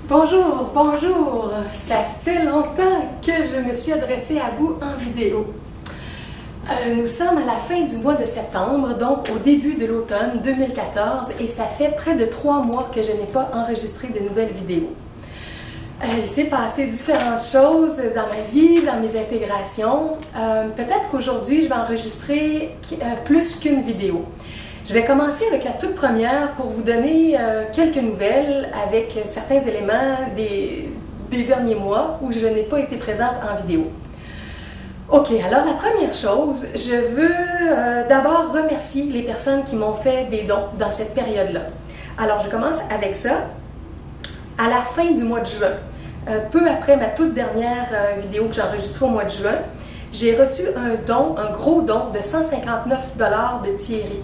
Bonjour, bonjour! Ça fait longtemps que je me suis adressée à vous en vidéo. Nous sommes à la fin du mois de septembre, donc au début de l'automne 2014, et ça fait près de 3 mois que je n'ai pas enregistré de nouvelles vidéos. Il s'est passé différentes choses dans ma vie, dans mes intégrations. Peut-être qu'aujourd'hui, je vais enregistrer plus qu'une vidéo. Je vais commencer avec la toute première pour vous donner quelques nouvelles avec certains éléments des derniers mois où je n'ai pas été présente en vidéo. Ok, alors la première chose, je veux d'abord remercier les personnes qui m'ont fait des dons dans cette période-là. Alors je commence avec ça. À la fin du mois de juin, peu après ma toute dernière vidéo que j'ai enregistrée au mois de juin, j'ai reçu un don, un gros don de 159 $ de Thierry.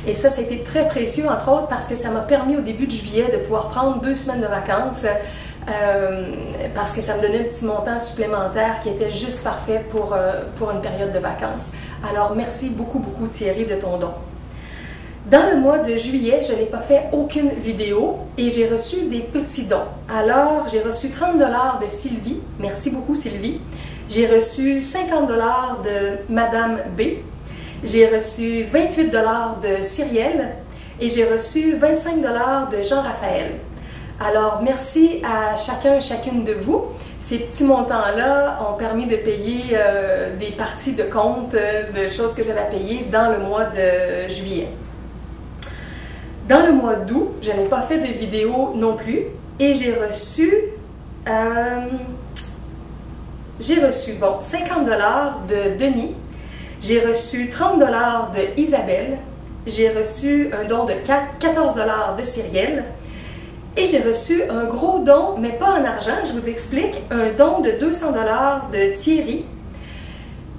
Et ça a été très précieux, entre autres, parce que ça m'a permis au début de juillet de pouvoir prendre 2 semaines de vacances, parce que ça me donnait un petit montant supplémentaire qui était juste parfait pour une période de vacances. Alors, merci beaucoup, beaucoup Thierry de ton don. Dans le mois de juillet, je n'ai pas fait aucune vidéo et j'ai reçu des petits dons. Alors, j'ai reçu 30 $ de Sylvie. Merci beaucoup Sylvie. J'ai reçu 50 $ de Madame B. J'ai reçu 28 $ de Cyrielle et j'ai reçu 25 $ de Jean-Raphaël. Alors, merci à chacun et chacune de vous. Ces petits montants-là ont permis de payer des parties de compte de choses que j'avais à payer dans le mois de juillet. Dans le mois d'août, je n'ai pas fait de vidéo non plus et j'ai reçu 50 $ de Denis, j'ai reçu 30 $ de Isabelle, j'ai reçu un don de 14 $ de Cyrielle et j'ai reçu un gros don, mais pas en argent, je vous explique, un don de 200 $ de Thierry.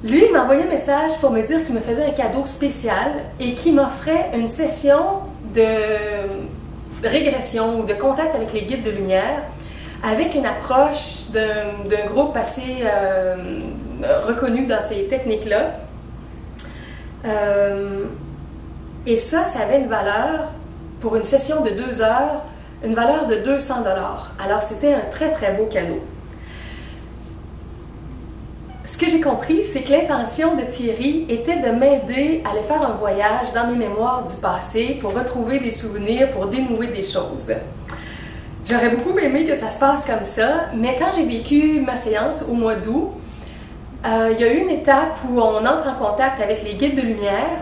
Lui, il m'a envoyé un message pour me dire qu'il me faisait un cadeau spécial et qu'il m'offrait une session de régression ou de contact avec les guides de lumière, avec une approche d'un groupe assez reconnu dans ces techniques-là. Et ça avait une valeur, pour une session de 2 heures, une valeur de 200 $. Alors c'était un très très beau cadeau. Ce que j'ai compris, c'est que l'intention de Thierry était de m'aider à aller faire un voyage dans mes mémoires du passé pour retrouver des souvenirs, pour dénouer des choses. J'aurais beaucoup aimé que ça se passe comme ça, mais quand j'ai vécu ma séance au mois d'août, il y a eu une étape où on entre en contact avec les guides de lumière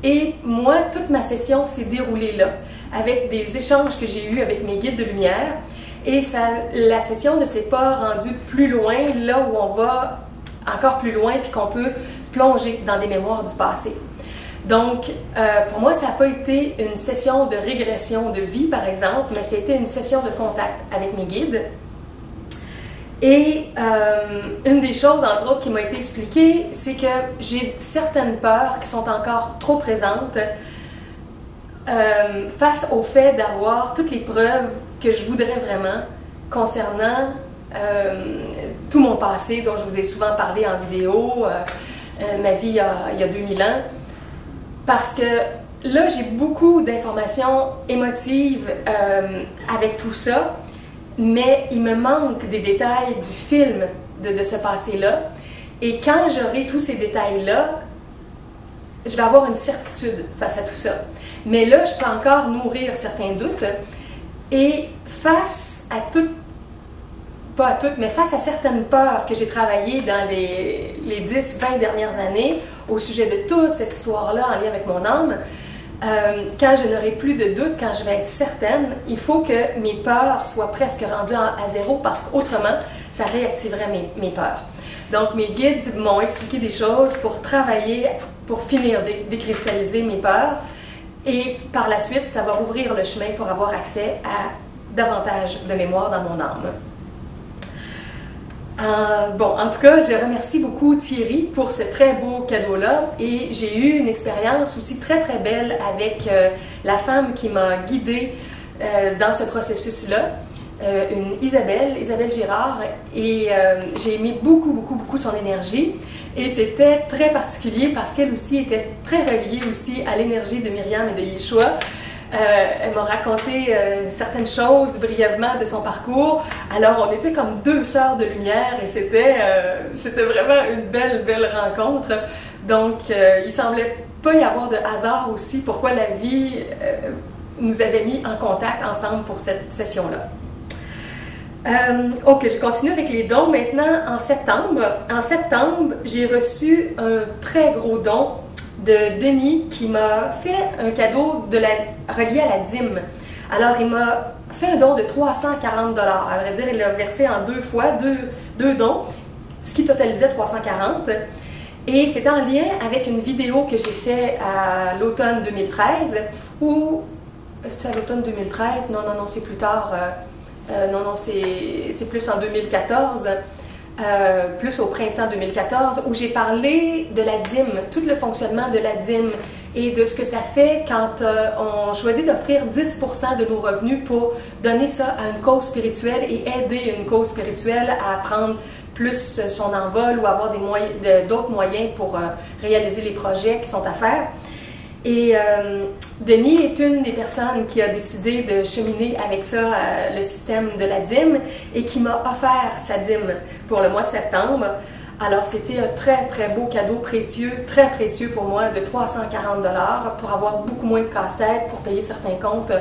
et moi, toute ma session s'est déroulée là, avec des échanges que j'ai eus avec mes guides de lumière et la session ne s'est pas rendue plus loin, là où on va encore plus loin puis qu'on peut plonger dans des mémoires du passé. Donc, pour moi, ça n'a pas été une session de régression de vie, par exemple, mais c'était une session de contact avec mes guides. Et une des choses, entre autres, qui m'a été expliquée, c'est que j'ai certaines peurs qui sont encore trop présentes face au fait d'avoir toutes les preuves que je voudrais vraiment concernant tout mon passé, dont je vous ai souvent parlé en vidéo, ma vie il y a 2000 ans. Parce que là, j'ai beaucoup d'informations émotives avec tout ça, mais il me manque des détails du film de ce passé-là. Et quand j'aurai tous ces détails-là, je vais avoir une certitude face à tout ça. Mais là, je peux encore nourrir certains doutes. Et face à toutes, pas à toutes, mais face à certaines peurs que j'ai travaillées dans les 10-20 dernières années au sujet de toute cette histoire-là en lien avec mon âme, quand je n'aurai plus de doute, quand je vais être certaine, il faut que mes peurs soient presque rendues à zéro parce qu'autrement, ça réactiverait mes peurs. Donc, mes guides m'ont expliqué des choses pour travailler, pour finir décristalliser mes peurs et par la suite, ça va rouvrir le chemin pour avoir accès à davantage de mémoire dans mon âme. En tout cas, je remercie beaucoup Thierry pour ce très beau cadeau-là et j'ai eu une expérience aussi très très belle avec la femme qui m'a guidée dans ce processus-là, une Isabelle Girard, et j'ai aimé beaucoup son énergie et c'était très particulier parce qu'elle aussi était très reliée aussi à l'énergie de Myriam et de Yeshua. Elle m'a raconté certaines choses brièvement de son parcours. Alors, on était comme deux sœurs de lumière et c'était vraiment une belle rencontre. Donc, il semblait pas y avoir de hasard aussi pourquoi la vie nous avait mis en contact ensemble pour cette session-là. Ok, je continue avec les dons maintenant en septembre. En septembre, j'ai reçu un très gros don de Denis qui m'a fait un cadeau relié à la dîme. Alors, il m'a fait un don de 340 $. À vrai dire, il l'a versé en deux fois, deux dons, ce qui totalisait 340. Et c'est en lien avec une vidéo que j'ai faite à l'automne 2013 où... Est-ce à l'automne 2013? Non, c'est plus tard. Non, c'est plus en 2014. Plus au printemps 2014, où j'ai parlé de la dîme, tout le fonctionnement de la dîme et de ce que ça fait quand on choisit d'offrir 10% de nos revenus pour donner ça à une cause spirituelle et aider une cause spirituelle à prendre plus son envol ou avoir d'autres moyens pour réaliser les projets qui sont à faire. Et Denis est une des personnes qui a décidé de cheminer avec ça, le système de la dîme, et qui m'a offert sa dîme pour le mois de septembre. Alors, c'était un très beau cadeau précieux, très précieux pour moi, de 340 $ pour avoir beaucoup moins de casse-tête pour payer certains comptes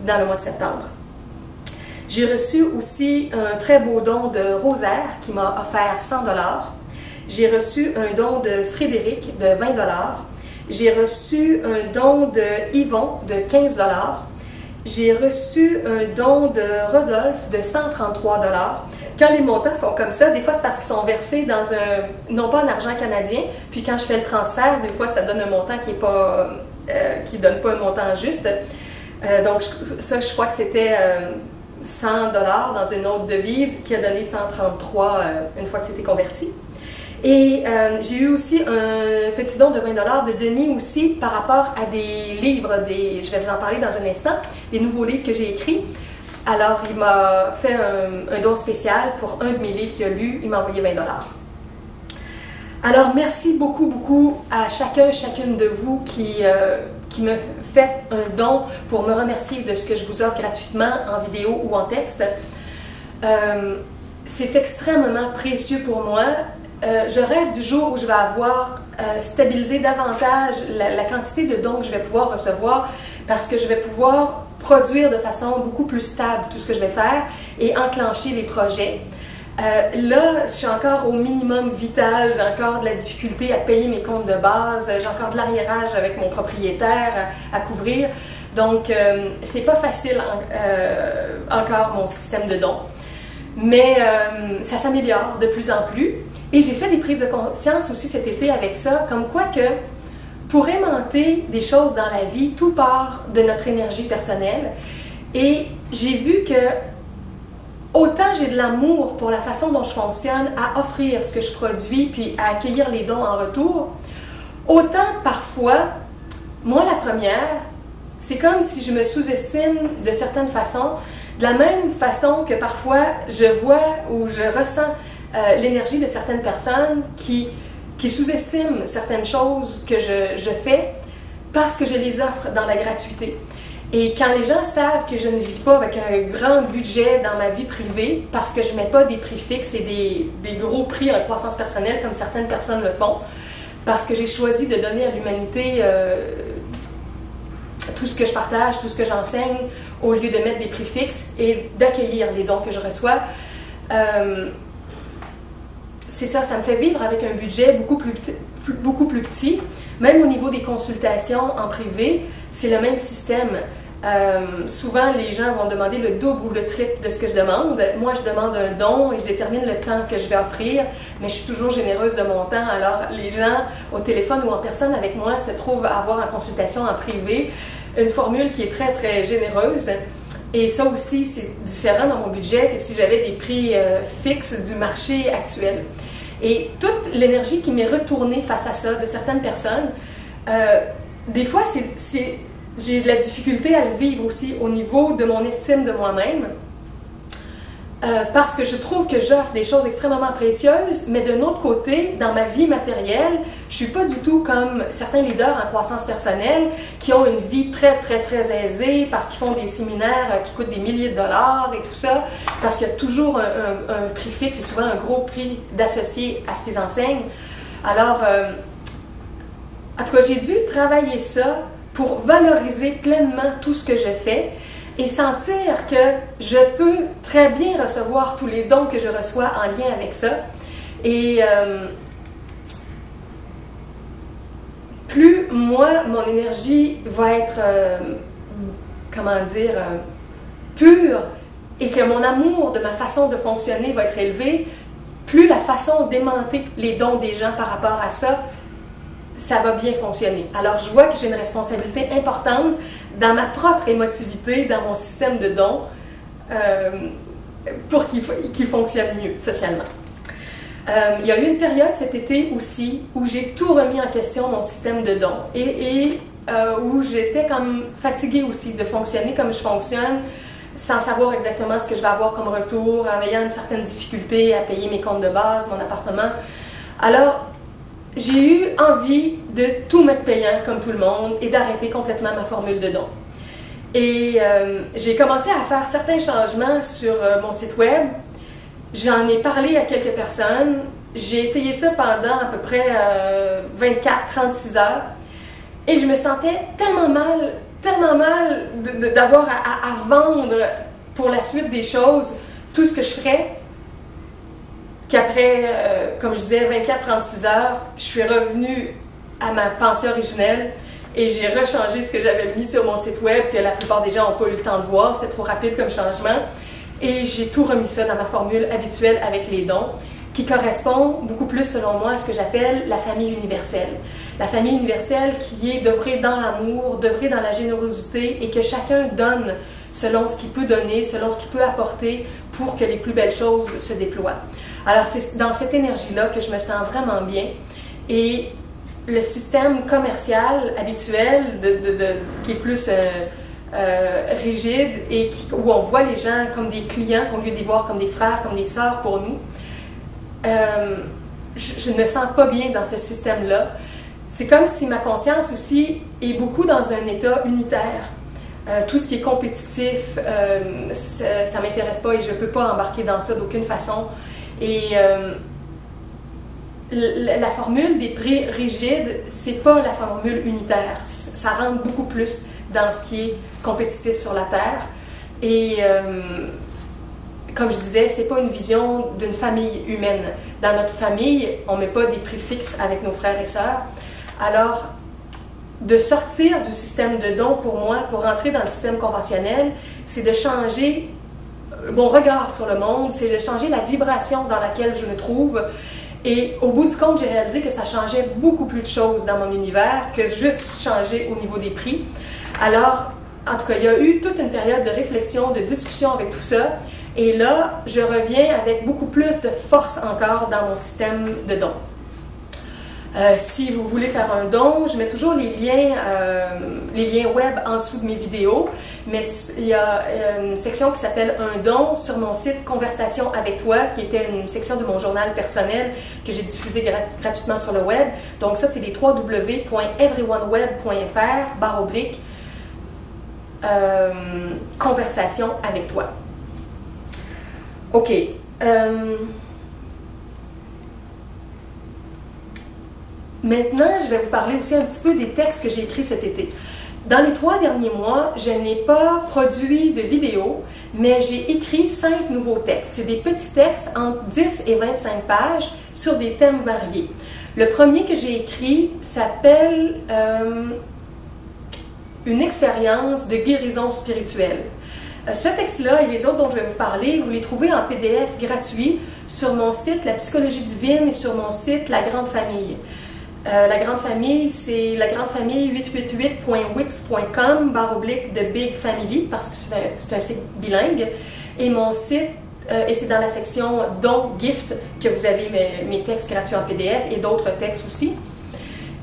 dans le mois de septembre. J'ai reçu aussi un très beau don de Rosaire qui m'a offert 100 $. J'ai reçu un don de Frédéric de 20 $. J'ai reçu un don de Yvon de 15 $. J'ai reçu un don de Rodolphe de 133 $. Quand les montants sont comme ça, des fois c'est parce qu'ils sont versés dans non pas en argent canadien, puis quand je fais le transfert, des fois ça donne un montant qui est pas, qui donne pas un montant juste. Donc ça, je crois que c'était 100 $ dans une autre devise qui a donné 133 une fois que c'était converti. Et j'ai eu aussi un petit don de 20 $ de Denis aussi par rapport à des livres, je vais vous en parler dans un instant, des nouveaux livres que j'ai écrits. Alors, il m'a fait un don spécial pour un de mes livres qu'il a lu, il m'a envoyé 20 $. Alors, merci beaucoup à chacune de vous qui me fait un don pour me remercier de ce que je vous offre gratuitement en vidéo ou en texte. C'est extrêmement précieux pour moi. Je rêve du jour où je vais avoir stabilisé davantage la quantité de dons que je vais pouvoir recevoir parce que je vais pouvoir produire de façon beaucoup plus stable tout ce que je vais faire et enclencher les projets. Là, je suis encore au minimum vital, j'ai encore de la difficulté à payer mes comptes de base, j'ai encore de l'arriérage avec mon propriétaire à couvrir. Donc, c'est pas facile encore mon système de dons. Mais ça s'améliore de plus en plus. Et j'ai fait des prises de conscience aussi cet été avec ça, comme quoi que pour aimanter des choses dans la vie, tout part de notre énergie personnelle. Et j'ai vu que autant j'ai de l'amour pour la façon dont je fonctionne, à offrir ce que je produis, puis à accueillir les dons en retour, autant parfois, moi la première, c'est comme si je me sous-estime de certaines façons, de la même façon que parfois je vois ou je ressens l'énergie de certaines personnes qui sous-estiment certaines choses que je fais parce que je les offre dans la gratuité. Et quand les gens savent que je ne vis pas avec un grand budget dans ma vie privée, parce que je ne mets pas des prix fixes et des gros prix en croissance personnelle comme certaines personnes le font, parce que j'ai choisi de donner à l'humanité tout ce que je partage, tout ce que j'enseigne, au lieu de mettre des prix fixes et d'accueillir les dons que je reçois. C'est ça, ça me fait vivre avec un budget beaucoup plus petit. Même au niveau des consultations en privé, c'est le même système. Souvent, les gens vont demander le double ou le triple de ce que je demande. Moi, je demande un don et je détermine le temps que je vais offrir, mais je suis toujours généreuse de mon temps. Alors, les gens, au téléphone ou en personne avec moi, se trouvent à avoir en consultation en privé une formule qui est très généreuse. Et ça aussi, c'est différent dans mon budget que si j'avais des prix fixes du marché actuel. Et toute l'énergie qui m'est retournée face à ça de certaines personnes, des fois, j'ai de la difficulté à le vivre aussi au niveau de mon estime de moi-même. parce que je trouve que j'offre des choses extrêmement précieuses, mais d'un autre côté, dans ma vie matérielle, je suis pas du tout comme certains leaders en croissance personnelle qui ont une vie très, très, très aisée parce qu'ils font des séminaires qui coûtent des milliers de dollars et tout ça, parce qu'il y a toujours un prix fixe et souvent un gros prix d'associé à ce qu'ils enseignent. Alors, en tout cas, j'ai dû travailler ça pour valoriser pleinement tout ce que je fais et sentir que je peux très bien recevoir tous les dons que je reçois en lien avec ça. Et plus moi, mon énergie va être, comment dire, pure et que mon amour de ma façon de fonctionner va être élevé, plus la façon d'aimanter les dons des gens par rapport à ça, ça va bien fonctionner. Alors, je vois que j'ai une responsabilité importante dans ma propre émotivité, dans mon système de dons, pour qu'il fonctionne mieux socialement. Il y a eu une période cet été aussi où j'ai tout remis en question, mon système de dons, et où j'étais comme fatiguée aussi de fonctionner comme je fonctionne, sans savoir exactement ce que je vais avoir comme retour, en ayant une certaine difficulté à payer mes comptes de base, mon appartement. Alors, j'ai eu envie de tout mettre payant comme tout le monde et d'arrêter complètement ma formule de don. Et j'ai commencé à faire certains changements sur mon site web. J'en ai parlé à quelques personnes. J'ai essayé ça pendant à peu près 24-36 heures. Et je me sentais tellement mal d'avoir à vendre pour la suite des choses tout ce que je ferais, qu'après, comme je disais, 24-36 heures, je suis revenue à ma pensée originelle et j'ai rechangé ce que j'avais mis sur mon site web, que la plupart des gens n'ont pas eu le temps de voir, c'était trop rapide comme changement. Et j'ai tout remis ça dans ma formule habituelle avec les dons, qui correspond beaucoup plus, selon moi, à ce que j'appelle la famille universelle. La famille universelle qui est d'œuvrer dans l'amour, d'œuvrer dans la générosité et que chacun donne selon ce qu'il peut donner, selon ce qu'il peut apporter pour que les plus belles choses se déploient. Alors, c'est dans cette énergie-là que je me sens vraiment bien. Et le système commercial habituel, qui est plus rigide et où on voit les gens comme des clients au lieu de les voir comme des frères, comme des sœurs pour nous, je ne me sens pas bien dans ce système-là. C'est comme si ma conscience aussi est beaucoup dans un état unitaire. Tout ce qui est compétitif, ça ne m'intéresse pas et je ne peux pas embarquer dans ça d'aucune façon. Et la formule des prix rigides, c'est pas la formule unitaire. Ça rentre beaucoup plus dans ce qui est compétitif sur la Terre. Et comme je disais, c'est pas une vision d'une famille humaine. Dans notre famille, on ne met pas des prix fixes avec nos frères et sœurs. Alors, de sortir du système de dons pour moi, pour rentrer dans le système conventionnel, c'est de changer mon regard sur le monde, c'est de changer la vibration dans laquelle je me trouve. Et au bout du compte, j'ai réalisé que ça changeait beaucoup plus de choses dans mon univers que juste changer au niveau des prix. Alors, en tout cas, il y a eu toute une période de réflexion, de discussion avec tout ça. Et là, je reviens avec beaucoup plus de force encore dans mon système de dons. Si vous voulez faire un don, je mets toujours les liens web en dessous de mes vidéos, mais il y a une section qui s'appelle Un don sur mon site Conversation avec toi, qui était une section de mon journal personnel que j'ai diffusé gratuitement sur le web. Donc ça, c'est les www.everyoneweb.fr/conversation avec toi. OK. Maintenant, je vais vous parler aussi un petit peu des textes que j'ai écrits cet été. Dans les 3 derniers mois, je n'ai pas produit de vidéos, mais j'ai écrit 5 nouveaux textes. C'est des petits textes entre 10 et 25 pages sur des thèmes variés. Le premier que j'ai écrit s'appelle Une expérience de guérison spirituelle. Ce texte-là et les autres dont je vais vous parler, vous les trouvez en PDF gratuit sur mon site La Psychologie Divine et sur mon site La Grande Famille. La Grande Famille, c'est lagrandeFamille888.wix.com/de Big Family, parce que c'est un site bilingue. Et mon site, et c'est dans la section Don Gift que vous avez mes textes gratuits en PDF et d'autres textes aussi.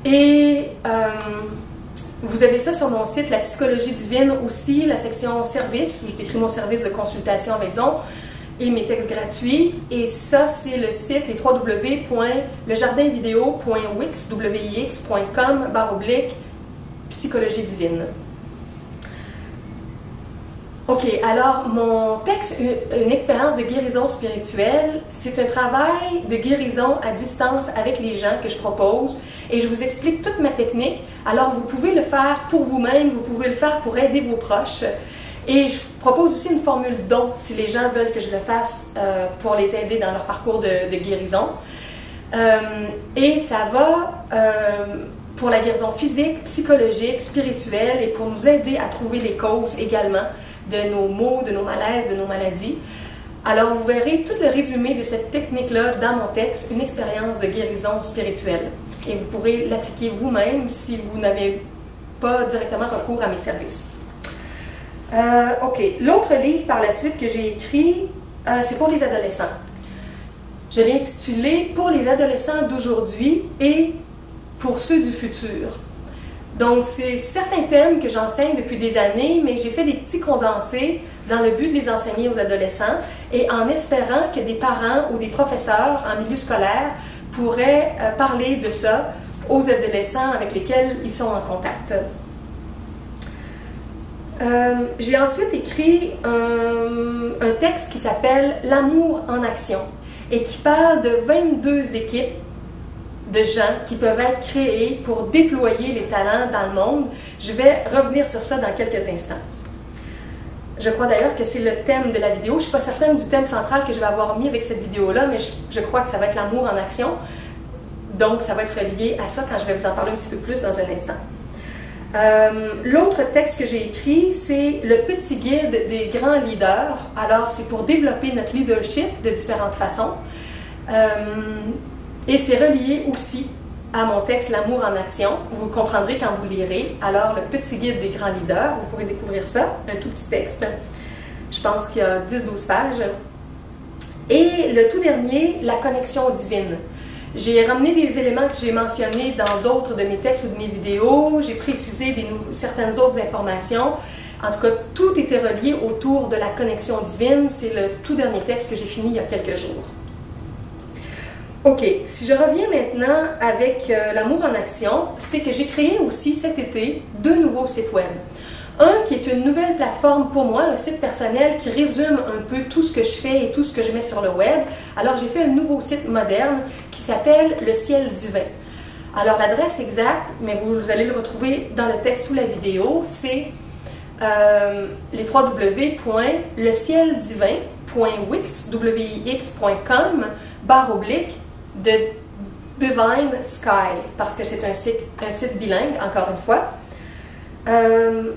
Et vous avez ça sur mon site La Psychologie Divine aussi, la section Service, où je décris mon service de consultation avec don. et mes textes gratuits. Et ça, c'est le site, les www.lejardinvideo.wix.com/psychologie divine. OK, alors mon texte, une expérience de guérison spirituelle, c'est un travail de guérison à distance avec les gens que je propose et je vous explique toute ma technique. Alors vous pouvez le faire pour vous-même, vous pouvez le faire pour aider vos proches. Et je propose aussi une formule don si les gens veulent que je le fasse pour les aider dans leur parcours de guérison. Et ça va pour la guérison physique, psychologique, spirituelle et pour nous aider à trouver les causes également de nos maux, de nos malaises, de nos maladies. Alors vous verrez tout le résumé de cette technique-là dans mon texte, une expérience de guérison spirituelle. Et vous pourrez l'appliquer vous-même si vous n'avez pas directement recours à mes services. OK. L'autre livre par la suite que j'ai écrit, c'est pour les adolescents. Je l'ai intitulé « Pour les adolescents d'aujourd'hui et pour ceux du futur ». Donc, c'est certains thèmes que j'enseigne depuis des années, mais j'ai fait des petits condensés dans le but de les enseigner aux adolescents et en espérant que des parents ou des professeurs en milieu scolaire pourraient parler de ça aux adolescents avec lesquels ils sont en contact. J'ai ensuite écrit un texte qui s'appelle « L'amour en action » et qui parle de 22 équipes de gens qui peuvent être créés pour déployer les talents dans le monde. Je vais revenir sur ça dans quelques instants. Je crois d'ailleurs que c'est le thème de la vidéo. Je ne suis pas certaine du thème central que je vais avoir mis avec cette vidéo-là, mais je crois que ça va être l'amour en action. Donc, ça va être lié à ça quand je vais vous en parler un petit peu plus dans un instant. L'autre texte que j'ai écrit, c'est le petit guide des grands leaders. Alors, c'est pour développer notre leadership de différentes façons. Et c'est relié aussi à mon texte « L'amour en action ». Vous comprendrez quand vous lirez. Alors, le petit guide des grands leaders, vous pourrez découvrir ça, un tout petit texte. Je pense qu'il y a 10-12 pages. Et le tout dernier, « La connexion divine ». J'ai ramené des éléments que j'ai mentionnés dans d'autres de mes textes ou de mes vidéos. J'ai précisé certaines autres informations. En tout cas, tout était relié autour de la connexion divine. C'est le tout dernier texte que j'ai fini il y a quelques jours. OK, si je reviens maintenant avec l'amour en action, c'est que j'ai créé aussi cet été 2 nouveaux sites web. Un qui est une nouvelle plateforme pour moi, un site personnel qui résume un peu tout ce que je fais et tout ce que je mets sur le web. Alors j'ai fait un nouveau site moderne qui s'appelle Le Ciel Divin. Alors l'adresse exacte, mais vous allez le retrouver dans le texte sous la vidéo, c'est les www.lecielDivin.wix.com/ de Divine Sky, parce que c'est un site bilingue, encore une fois.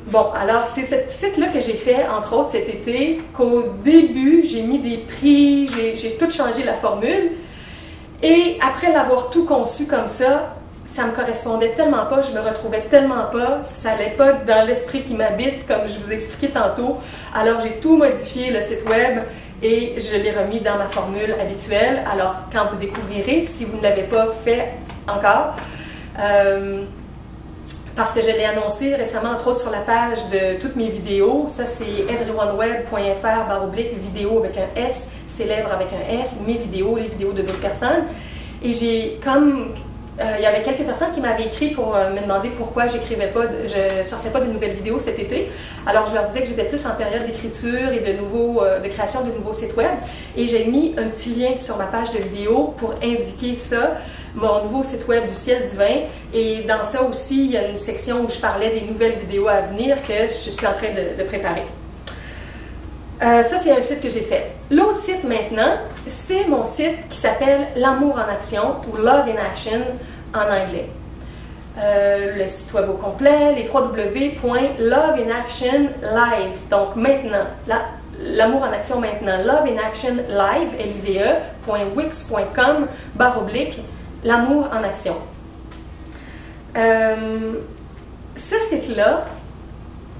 Bon, alors c'est ce site-là que j'ai fait, entre autres cet été, qu'au début, j'ai mis des prix, j'ai tout changé la formule, et après l'avoir tout conçu comme ça me correspondait tellement pas, je me retrouvais tellement pas, ça n'allait pas dans l'esprit qui m'habite, comme je vous expliquais tantôt. Alors j'ai tout modifié, le site web, et je l'ai remis dans ma formule habituelle. Alors, quand vous découvrirez, si vous ne l'avez pas fait encore, parce que je l'ai annoncé récemment, entre autres, sur la page de toutes mes vidéos. Ça, c'est everyoneWeb.fr/vidéo avec un S, célèbre avec un S, mes vidéos, les vidéos de d'autres personnes. Et j'ai il y avait quelques personnes qui m'avaient écrit pour me demander pourquoi je sortais pas de nouvelles vidéos cet été. Alors je leur disais que j'étais plus en période d'écriture et de création de nouveaux sites web. Et j'ai mis un petit lien sur ma page de vidéo pour indiquer ça, mon nouveau site web du Ciel Divin. Et dans ça aussi, il y a une section où je parlais des nouvelles vidéos à venir que je suis en train de préparer. Ça, c'est un site que j'ai fait. L'autre site maintenant, c'est mon site qui s'appelle L'amour en action ou Love in Action en anglais. Le site web au complet, les www.loveinactionlive. Donc maintenant, l'amour en action maintenant, Love in Action Live, live.wix.com/l'amour en action. Ce site-là,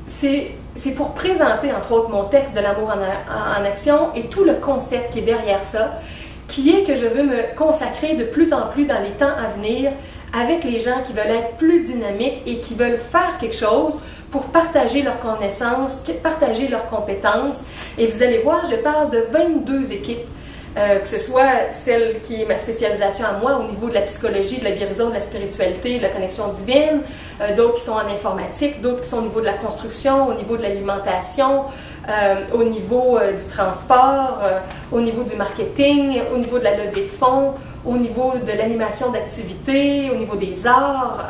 c'est pour présenter, entre autres, mon texte de l'amour en action et tout le concept qui est derrière ça, qui est que je veux me consacrer de plus en plus dans les temps à venir avec les gens qui veulent être plus dynamiques et qui veulent faire quelque chose pour partager leurs connaissances, partager leurs compétences. Et vous allez voir, je parle de 22 équipes. Que ce soit celle qui est ma spécialisation à moi au niveau de la psychologie, de la guérison, de la spiritualité, de la connexion divine, d'autres qui sont en informatique, d'autres qui sont au niveau de la construction, au niveau de l'alimentation, au niveau du transport, au niveau du marketing, au niveau de la levée de fonds, au niveau de l'animation d'activités, au niveau des arts.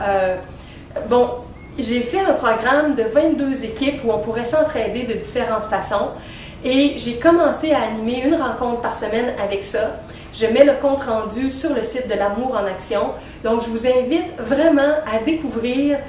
Bon, j'ai fait un programme de 22 équipes où on pourrait s'entraider de différentes façons. Et j'ai commencé à animer une rencontre par semaine avec ça. Je mets le compte-rendu sur le site de l'Amour en Action. Donc, je vous invite vraiment à découvrir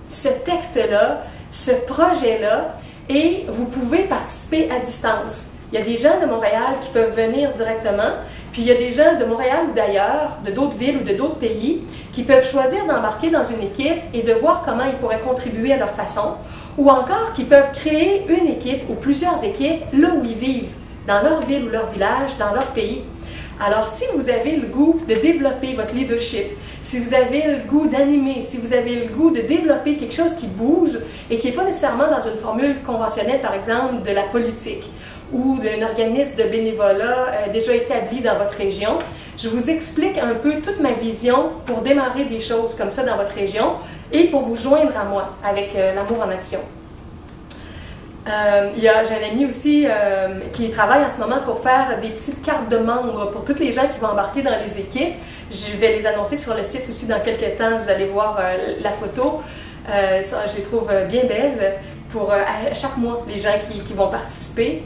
ce texte-là, ce projet-là, et vous pouvez participer à distance. Il y a des gens de Montréal qui peuvent venir directement, puis il y a des gens de Montréal ou d'ailleurs, de d'autres villes ou de d'autres pays, qui peuvent choisir d'embarquer dans une équipe et de voir comment ils pourraient contribuer à leur façon, ou encore qui peuvent créer une équipe ou plusieurs équipes là où ils vivent, dans leur ville ou leur village, dans leur pays. Alors, si vous avez le goût de développer votre leadership, si vous avez le goût d'animer, si vous avez le goût de développer quelque chose qui bouge et qui n'est pas nécessairement dans une formule conventionnelle, par exemple, de la politique ou d'un organisme de bénévolat déjà établi dans votre région, je vous explique un peu toute ma vision pour démarrer des choses comme ça dans votre région et pour vous joindre à moi avec l'Amour en Action. J'ai un ami aussi qui travaille en ce moment pour faire des petites cartes de membres pour toutes les gens qui vont embarquer dans les équipes. Je vais les annoncer sur le site aussi dans quelques temps. Vous allez voir la photo. Je les trouve bien belles pour à chaque mois, les gens qui vont participer.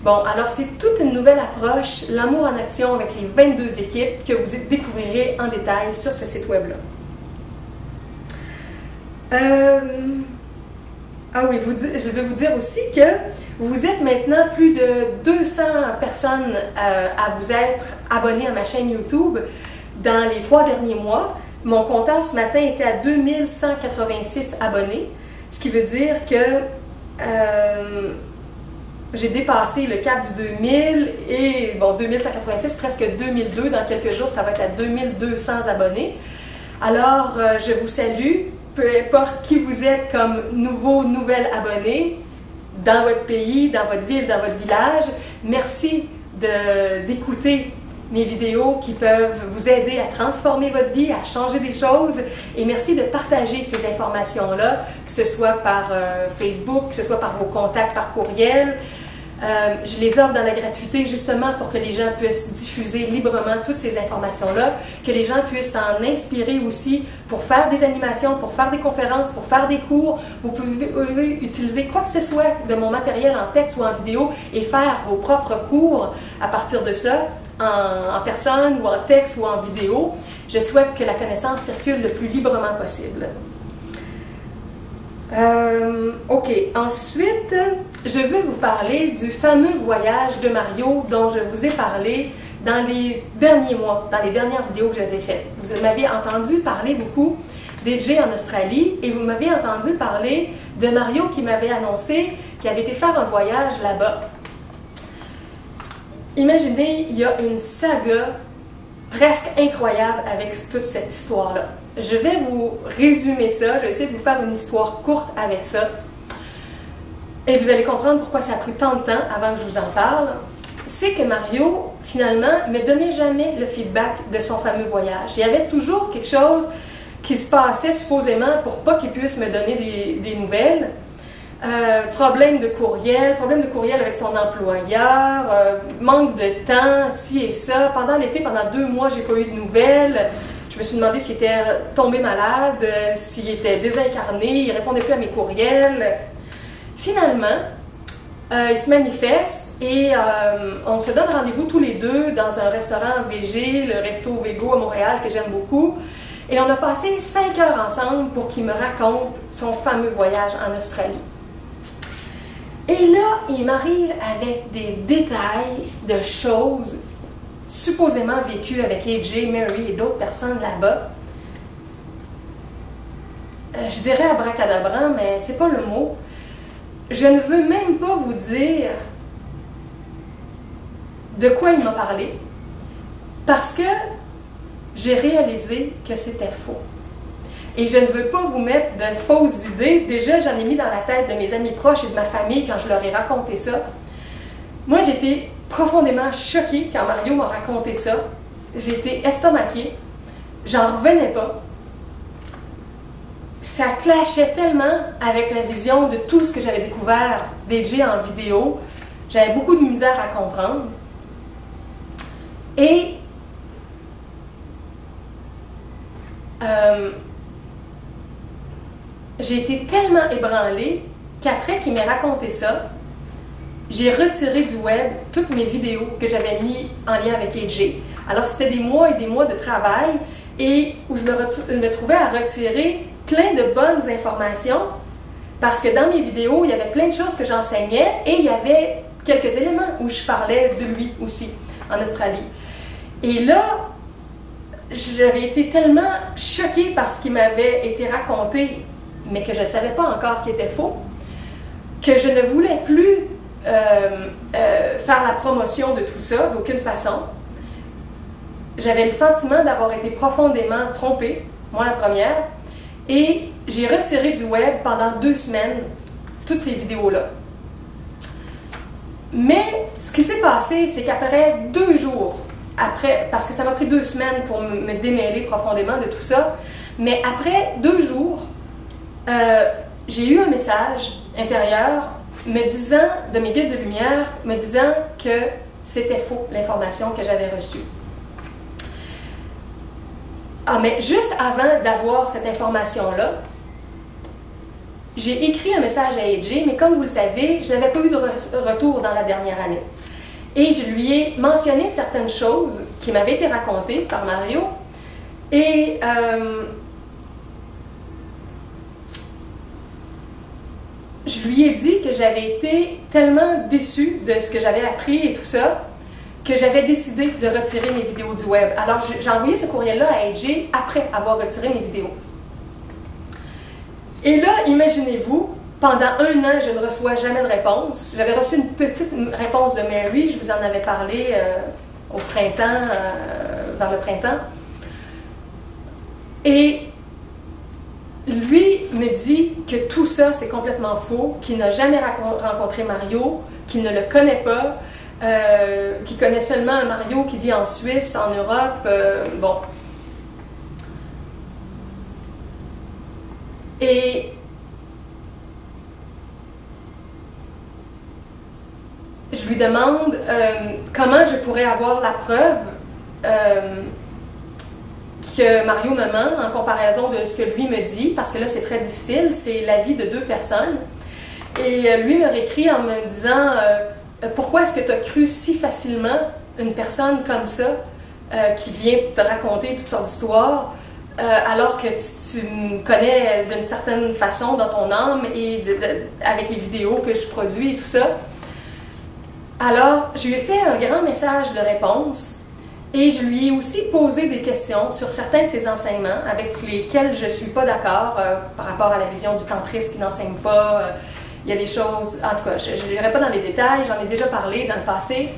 Bon, alors c'est toute une nouvelle approche, l'Amour en Action avec les 22 équipes que vous découvrirez en détail sur ce site web-là. Ah oui, je vais vous dire aussi que vous êtes maintenant plus de 200 personnes à vous être abonnés à ma chaîne YouTube dans les 3 derniers mois. Mon compteur ce matin était à 2186 abonnés, ce qui veut dire que j'ai dépassé le cap du 2000 et, bon, 2186, presque 2002. Dans quelques jours, ça va être à 2200 abonnés. Alors, je vous salue. Peu importe qui vous êtes comme nouvel abonné, dans votre pays, dans votre ville, dans votre village, merci d'écouter mes vidéos qui peuvent vous aider à transformer votre vie, à changer des choses, et merci de partager ces informations-là, que ce soit par Facebook, que ce soit par vos contacts, par courriel. Je les offre dans la gratuité justement pour que les gens puissent diffuser librement toutes ces informations-là, que les gens puissent s'en inspirer aussi pour faire des animations, pour faire des conférences, pour faire des cours. Vous pouvez utiliser quoi que ce soit de mon matériel en texte ou en vidéo et faire vos propres cours à partir de ça, en personne ou en texte ou en vidéo. Je souhaite que la connaissance circule le plus librement possible. OK. Ensuite, je veux vous parler du fameux voyage de Mario dont je vous ai parlé dans les derniers mois, dans les dernières vidéos que j'avais faites. Vous m'aviez entendu parler beaucoup d'EJ en Australie et vous m'aviez entendu parler de Mario qui m'avait annoncé qu'il avait été faire un voyage là-bas. Imaginez, il y a une saga presque incroyable avec toute cette histoire-là. Je vais vous résumer ça, je vais essayer de vous faire une histoire courte avec ça. Et vous allez comprendre pourquoi ça a pris tant de temps avant que je vous en parle. C'est que Mario, finalement, ne me donnait jamais le feedback de son fameux voyage. Il y avait toujours quelque chose qui se passait supposément pour pas qu'il puisse me donner des nouvelles. Problème de courriel avec son employeur, manque de temps, ci et ça. Pendant l'été, pendant 2 mois, j'ai pas eu de nouvelles. Je me suis demandé s'il était tombé malade, s'il était désincarné, il répondait plus à mes courriels. Finalement, il se manifeste et on se donne rendez-vous tous les deux dans un restaurant VG, le Resto Vego à Montréal, que j'aime beaucoup. Et on a passé 5 heures ensemble pour qu'il me raconte son fameux voyage en Australie. Et là, il m'arrive avec des détails de choses supposément vécues avec AJ, Mary et d'autres personnes là-bas. Je dirais abracadabra, mais c'est pas le mot. Je ne veux même pas vous dire de quoi il m'a parlé, parce que j'ai réalisé que c'était faux. Et je ne veux pas vous mettre de fausses idées. Déjà, j'en ai mis dans la tête de mes amis proches et de ma famille quand je leur ai raconté ça. Moi, j'ai été profondément choquée quand Mario m'a raconté ça. J'ai été estomaquée. J'en revenais pas. Ça clashait tellement avec la vision de tout ce que j'avais découvert d'AJ en vidéo. J'avais beaucoup de misère à comprendre. Et j'ai été tellement ébranlée qu'après qu'il m'ait raconté ça, j'ai retiré du web toutes mes vidéos que j'avais mis en lien avec AJ. Alors c'était des mois et des mois de travail et où je me trouvais à retirer plein de bonnes informations parce que dans mes vidéos, il y avait plein de choses que j'enseignais et il y avait quelques éléments où je parlais de lui aussi, en Australie. Et là, j'avais été tellement choquée par ce qui m'avait été raconté, mais que je ne savais pas encore qui était faux, que je ne voulais plus faire la promotion de tout ça, d'aucune façon. J'avais le sentiment d'avoir été profondément trompée, moi la première, et j'ai retiré du web pendant 2 semaines toutes ces vidéos-là. Mais ce qui s'est passé, c'est qu'après 2 jours, parce que ça m'a pris 2 semaines pour me démêler profondément de tout ça, mais après 2 jours, j'ai eu un message intérieur me disant, de mes guides de lumière, me disant que c'était faux, l'information que j'avais reçue. Ah, mais juste avant d'avoir cette information-là, j'ai écrit un message à AJ, mais comme vous le savez, je n'avais pas eu de retour dans la dernière année. Et je lui ai mentionné certaines choses qui m'avaient été racontées par Mario, et je lui ai dit que j'avais été tellement déçue de ce que j'avais appris et tout ça, que j'avais décidé de retirer mes vidéos du web. Alors, j'ai envoyé ce courriel-là à AJ après avoir retiré mes vidéos. Et là, imaginez-vous, pendant 1 an, je ne reçois jamais de réponse. J'avais reçu une petite réponse de Mary, je vous en avais parlé au printemps, vers le printemps. Et lui me dit que tout ça, c'est complètement faux, qu'il n'a jamais rencontré Mario, qu'il ne le connaît pas, qu'il connaît seulement un Mario qui vit en Suisse, en Europe, bon. Et je lui demande comment je pourrais avoir la preuve que Mario me ment en comparaison de ce que lui me dit, parce que là c'est très difficile, c'est l'avis de 2 personnes. Et lui me réécrit en me disant pourquoi est-ce que tu as cru si facilement une personne comme ça qui vient te raconter toutes sortes d'histoires alors que tu me connais d'une certaine façon dans ton âme et avec les vidéos que je produis et tout ça. Alors, je lui ai fait un grand message de réponse et je lui ai aussi posé des questions sur certains de ses enseignements avec lesquels je ne suis pas d'accord par rapport à la vision du tantrisme qui n'enseigne pas. Il y a des choses, en tout cas, je n'irai pas dans les détails, j'en ai déjà parlé dans le passé.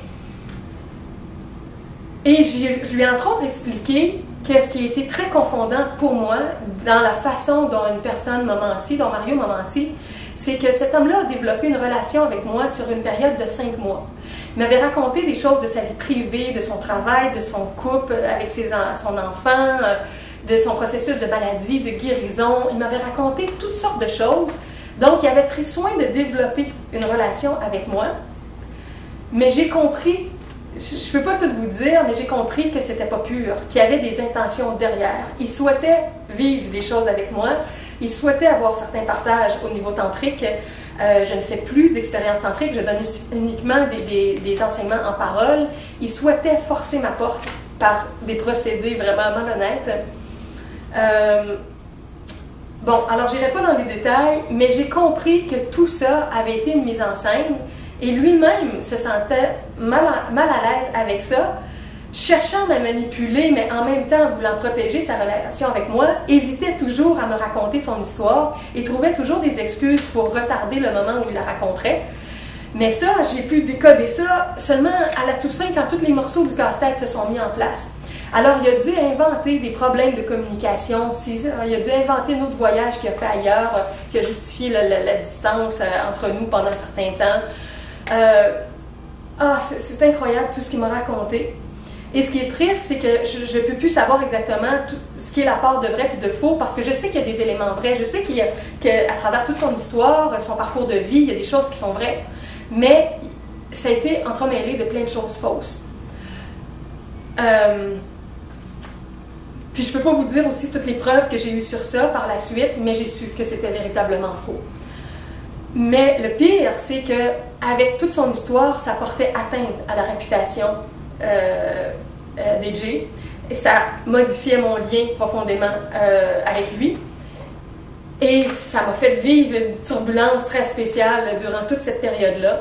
Et je lui ai entre autres expliqué que ce qui a été très confondant pour moi dans la façon dont une personne m'a menti, dont Mario m'a menti, c'est que cet homme-là a développé une relation avec moi sur une période de 5 mois. Il m'avait raconté des choses de sa vie privée, de son travail, de son couple avec son enfant, de son processus de maladie, de guérison. Il m'avait raconté toutes sortes de choses. Donc, il avait pris soin de développer une relation avec moi. Mais j'ai compris, je ne peux pas tout vous dire, mais j'ai compris que c'était pas pur, qu'il y avait des intentions derrière. Il souhaitait vivre des choses avec moi. Il souhaitait avoir certains partages au niveau tantrique. Je ne fais plus d'expérience tantrique, je donne uniquement des enseignements en parole. Il souhaitait forcer ma porte par des procédés vraiment malhonnêtes. Bon, alors je n'irai pas dans les détails, mais j'ai compris que tout ça avait été une mise en scène et lui-même se sentait mal à l'aise avec ça, cherchant à me manipuler, mais en même temps voulant protéger sa relation avec moi, hésitait toujours à me raconter son histoire et trouvait toujours des excuses pour retarder le moment où il la raconterait. Mais ça, j'ai pu décoder ça seulement à la toute fin, quand tous les morceaux du casse-tête se sont mis en place. Alors, il a dû inventer des problèmes de communication, il a dû inventer un autre voyage qu'il a fait ailleurs, qui a justifié la distance entre nous pendant un certain temps. C'est incroyable tout ce qu'il m'a raconté. Et ce qui est triste, c'est que je ne peux plus savoir exactement tout ce qui est la part de vrai et de faux, parce que je sais qu'il y a des éléments vrais, je sais qu'à travers toute son histoire, son parcours de vie, il y a des choses qui sont vraies, mais ça a été entremêlé de plein de choses fausses. Puis je ne peux pas vous dire aussi toutes les preuves que j'ai eues sur ça par la suite, mais j'ai su que c'était véritablement faux. Mais le pire, c'est qu'avec toute son histoire, ça portait atteinte à la réputation d'AJ. Et ça modifiait mon lien profondément avec lui. Et ça m'a fait vivre une turbulence très spéciale durant toute cette période-là.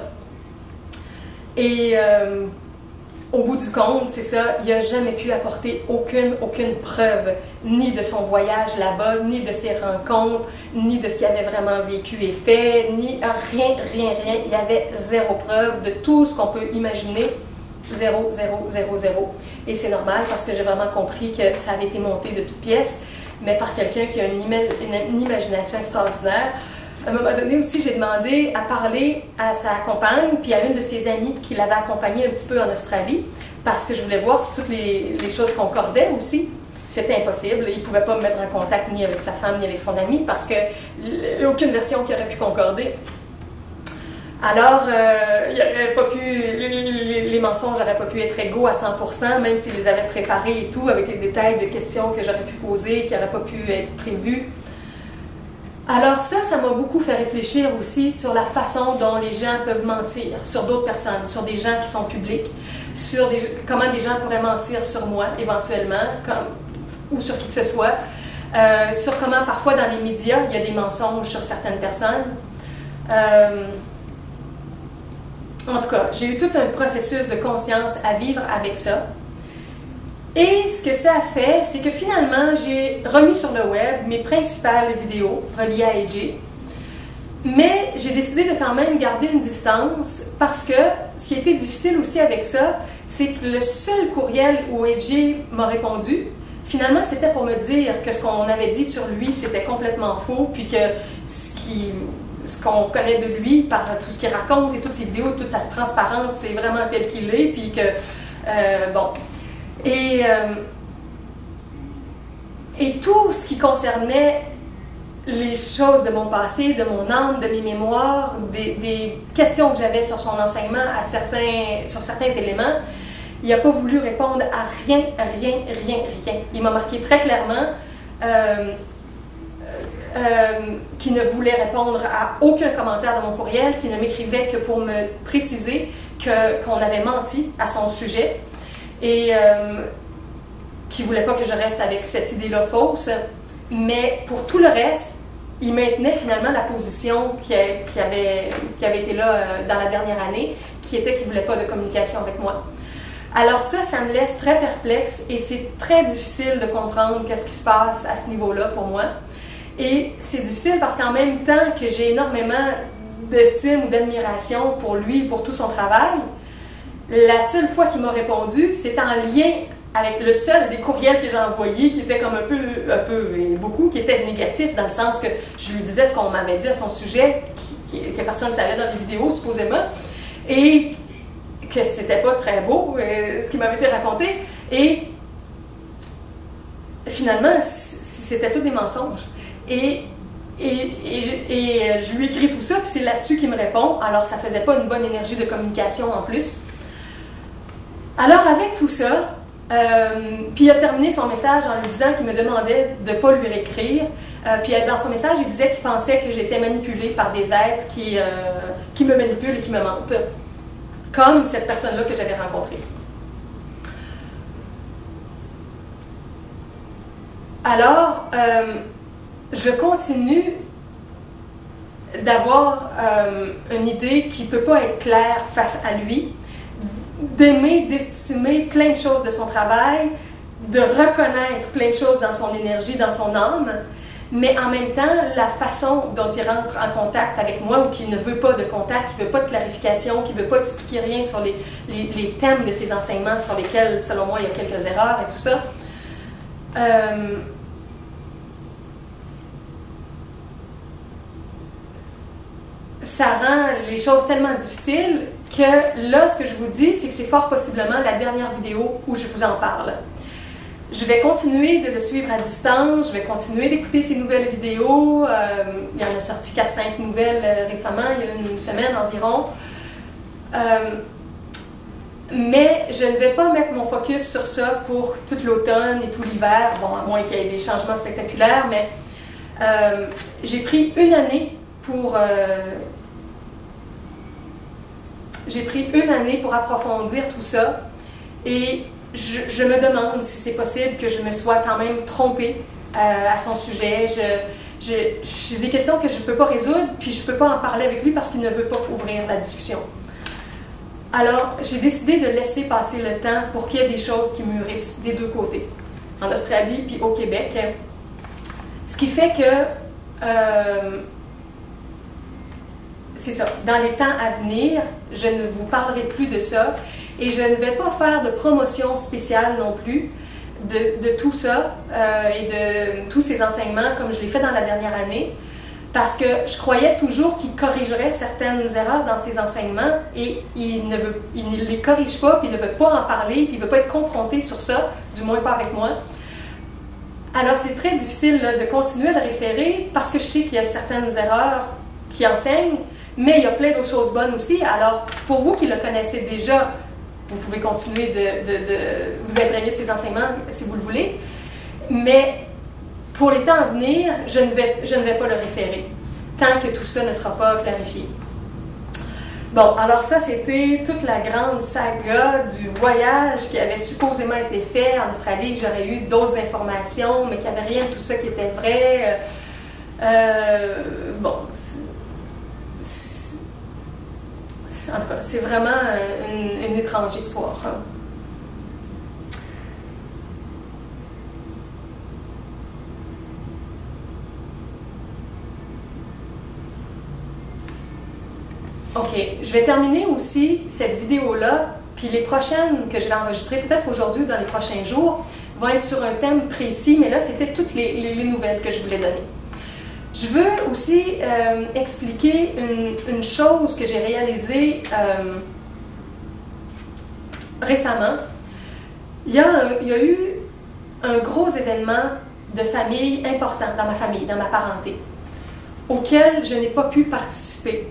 Et au bout du compte, c'est ça, il n'a jamais pu apporter aucune preuve, ni de son voyage là-bas, ni de ses rencontres, ni de ce qu'il avait vraiment vécu et fait, ni rien. Il y avait zéro preuve de tout ce qu'on peut imaginer. Zéro. Et c'est normal parce que j'ai vraiment compris que ça avait été monté de toutes pièces, mais par quelqu'un qui a une imagination extraordinaire. À un moment donné aussi, j'ai demandé à parler à sa compagne puis à une de ses amies qui l'avait accompagnée un petit peu en Australie parce que je voulais voir si toutes les choses concordaient aussi. C'était impossible. Il ne pouvait pas me mettre en contact ni avec sa femme ni avec son ami parce que aucune version qui aurait pu concorder. Alors, les mensonges n'auraient pas pu être égaux à 100%, même s'ils les avaient préparés et tout, avec les détails de questions que j'aurais pu poser, qui n'auraient pas pu être prévues. Alors ça m'a beaucoup fait réfléchir aussi sur la façon dont les gens peuvent mentir sur d'autres personnes, sur des gens qui sont publics, sur comment des gens pourraient mentir sur moi, éventuellement, ou sur qui que ce soit, sur comment parfois dans les médias, il y a des mensonges sur certaines personnes. En tout cas, j'ai eu tout un processus de conscience à vivre avec ça. Et ce que ça a fait, c'est que finalement, j'ai remis sur le web mes principales vidéos reliées à AJ. Mais j'ai décidé de quand même garder une distance parce que ce qui a été difficile aussi avec ça, c'est que le seul courriel où AJ m'a répondu, finalement, c'était pour me dire que ce qu'on avait dit sur lui, c'était complètement faux, puis que ce qu'on connaît de lui par tout ce qu'il raconte et toutes ses vidéos, toute sa transparence, c'est vraiment tel qu'il est, puis que, bon. Et tout ce qui concernait les choses de mon passé, de mon âme, de mes mémoires, des questions que j'avais sur son enseignement sur certains éléments, il n'a pas voulu répondre à rien. Il m'a marqué très clairement qu'il ne voulait répondre à aucun commentaire de mon courriel, qu'il ne m'écrivait que pour me préciser qu'on avait menti à son sujet et qu'il ne voulait pas que je reste avec cette idée-là fausse. Mais pour tout le reste, il maintenait finalement la position qui avait été là dans la dernière année, qui était qu'il ne voulait pas de communication avec moi. Alors ça me laisse très perplexe et c'est très difficile de comprendre qu'est-ce qui se passe à ce niveau-là pour moi. Et c'est difficile parce qu'en même temps que j'ai énormément d'estime ou d'admiration pour lui, pour tout son travail, la seule fois qu'il m'a répondu, c'est en lien avec le seul des courriels que j'ai envoyés qui était comme un peu et beaucoup, qui était négatif dans le sens que je lui disais ce qu'on m'avait dit à son sujet, que personne ne savait dans les vidéos supposément, et que c'était pas très beau ce qui m'avait été raconté, et finalement c'était tout des mensonges. Et je lui écris tout ça, puis c'est là-dessus qu'il me répond, alors ça faisait pas une bonne énergie de communication en plus. Alors avec tout ça, puis il a terminé son message en lui disant qu'il me demandait de ne pas lui réécrire. Puis dans son message, il disait qu'il pensait que j'étais manipulée par des êtres qui me manipulent et qui me mentent. Comme cette personne-là que j'avais rencontrée. Alors, je continue d'avoir une idée qui ne peut pas être claire face à lui, d'aimer, d'estimer plein de choses de son travail, de reconnaître plein de choses dans son énergie, dans son âme, mais en même temps, la façon dont il rentre en contact avec moi ou qu'il ne veut pas de contact, qui ne veut pas de clarification, qui ne veut pas expliquer rien sur les thèmes de ses enseignements sur lesquels, selon moi, il y a quelques erreurs et tout ça, ça rend les choses tellement difficiles que là, ce que je vous dis, c'est que c'est fort possiblement la dernière vidéo où je vous en parle. Je vais continuer de le suivre à distance, je vais continuer d'écouter ses nouvelles vidéos. Il y en a sorti 4-5 nouvelles récemment, il y a une semaine environ. Mais je ne vais pas mettre mon focus sur ça pour tout l'automne et tout l'hiver, bon, à moins qu'il y ait des changements spectaculaires, mais j'ai pris une année pour... approfondir tout ça et je me demande si c'est possible que je me sois quand même trompée à son sujet. J'ai des questions que je ne peux pas résoudre, puis je ne peux pas en parler avec lui parce qu'il ne veut pas ouvrir la discussion. Alors, j'ai décidé de laisser passer le temps pour qu'il y ait des choses qui mûrissent des deux côtés, en Australie puis au Québec. Ce qui fait que, c'est ça, dans les temps à venir, je ne vous parlerai plus de ça et je ne vais pas faire de promotion spéciale non plus de tout ça et de tous ces enseignements comme je l'ai fait dans la dernière année parce que je croyais toujours qu'il corrigerait certaines erreurs dans ses enseignements et il ne les corrige pas, puis il ne veut pas en parler, puis il ne veut pas être confronté sur ça, du moins pas avec moi. Alors c'est très difficile là, de continuer à le référer parce que je sais qu'il y a certaines erreurs qui enseignent, mais il y a plein d'autres choses bonnes aussi. Alors, pour vous qui le connaissez déjà, vous pouvez continuer de vous imprégner de ces enseignements si vous le voulez. Mais pour les temps à venir, je ne vais pas le référer tant que tout ça ne sera pas clarifié. Bon, alors ça, c'était toute la grande saga du voyage qui avait supposément été fait en Australie, que j'aurais eu d'autres informations, mais qu'il n'y avait rien de tout ça qui était vrai. Bon... En tout cas, c'est vraiment une étrange histoire. OK, je vais terminer aussi cette vidéo-là, puis les prochaines que je vais enregistrer, peut-être aujourd'hui ou dans les prochains jours, vont être sur un thème précis, mais là, c'était toutes les nouvelles que je voulais donner. Je veux aussi expliquer une chose que j'ai réalisée récemment. Il y a eu un gros événement de famille important dans ma famille, dans ma parenté, auquel je n'ai pas pu participer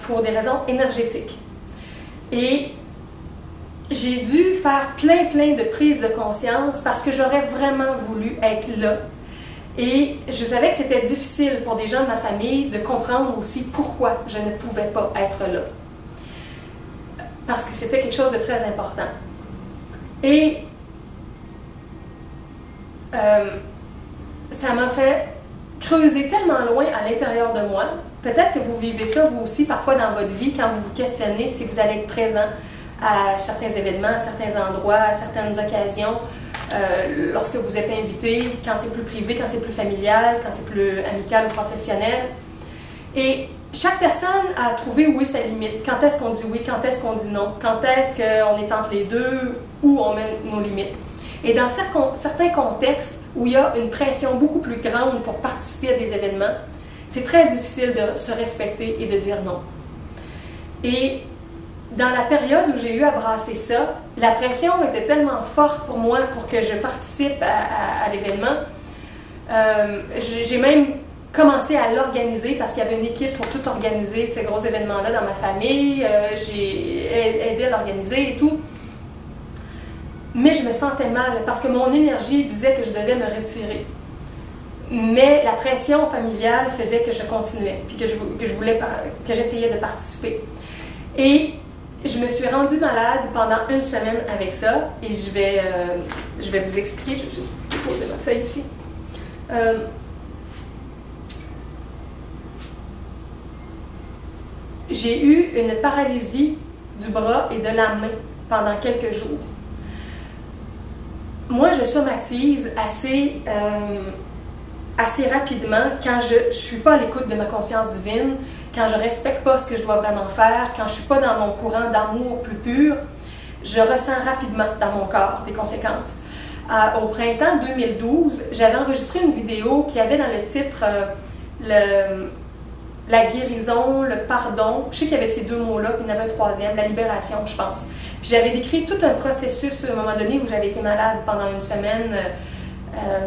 pour des raisons énergétiques. Et j'ai dû faire plein de prises de conscience parce que j'aurais vraiment voulu être là. Et je savais que c'était difficile pour des gens de ma famille de comprendre aussi pourquoi je ne pouvais pas être là. Parce que c'était quelque chose de très important. Et ça m'a fait creuser tellement loin à l'intérieur de moi. Peut-être que vous vivez ça vous aussi parfois dans votre vie quand vous vous questionnez si vous allez être présent à certains événements, à certains endroits, à certaines occasions. Lorsque vous êtes invité, quand c'est plus privé, quand c'est plus familial, quand c'est plus amical ou professionnel. Et chaque personne a trouvé où est sa limite. Quand est-ce qu'on dit oui, quand est-ce qu'on dit non, quand est-ce qu'on est entre les deux, où on met nos limites. Et dans certains contextes où il y a une pression beaucoup plus grande pour participer à des événements, c'est très difficile de se respecter et de dire non. Et dans la période où j'ai eu à brasser ça, la pression était tellement forte pour moi pour que je participe à l'événement. J'ai même commencé à l'organiser parce qu'il y avait une équipe pour tout organiser ces gros événements-là dans ma famille. J'ai aidé à l'organiser et tout. Mais je me sentais mal parce que mon énergie disait que je devais me retirer. Mais la pression familiale faisait que je continuais, puis que j'essayais de participer. Et je me suis rendue malade pendant une semaine avec ça, et je vais vous expliquer. Je vais juste poser ma feuille ici. J'ai eu une paralysie du bras et de la main pendant quelques jours. Moi, je somatise assez assez rapidement, quand je ne suis pas à l'écoute de ma conscience divine, quand je ne respecte pas ce que je dois vraiment faire, quand je ne suis pas dans mon courant d'amour plus pur, je ressens rapidement dans mon corps des conséquences. Au printemps 2012, j'avais enregistré une vidéo qui avait dans le titre la guérison, le pardon. Je sais qu'il y avait ces deux mots-là, puis il y en avait un troisième, la libération, je pense. Puis j'avais décrit tout un processus à un moment donné où j'avais été malade pendant une semaine.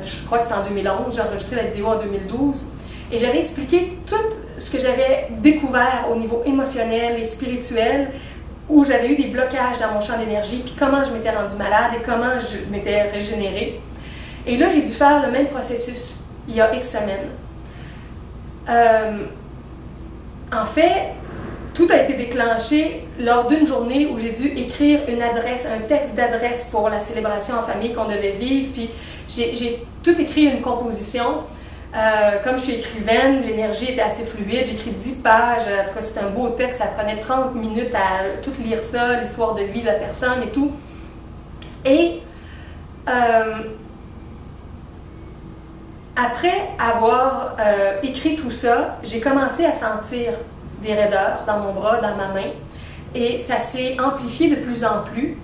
Je crois que c'était en 2011. J'ai enregistré la vidéo en 2012. Et j'avais expliqué tout ce que j'avais découvert au niveau émotionnel et spirituel, où j'avais eu des blocages dans mon champ d'énergie, puis comment je m'étais rendue malade et comment je m'étais régénérée. Et là, j'ai dû faire le même processus il y a X semaines. En fait, tout a été déclenché lors d'une journée où j'ai dû écrire une adresse, un texte d'adresse pour la célébration en famille qu'on devait vivre, puis j'ai tout écrit une composition. Comme je suis écrivaine, l'énergie était assez fluide, j'ai écrit 10 pages, en tout cas c'était un beau texte, ça prenait 30 minutes à tout lire ça, l'histoire de vie de la personne et tout. Et après avoir écrit tout ça, j'ai commencé à sentir des raideurs dans mon bras, dans ma main, et ça s'est amplifié de plus en plus.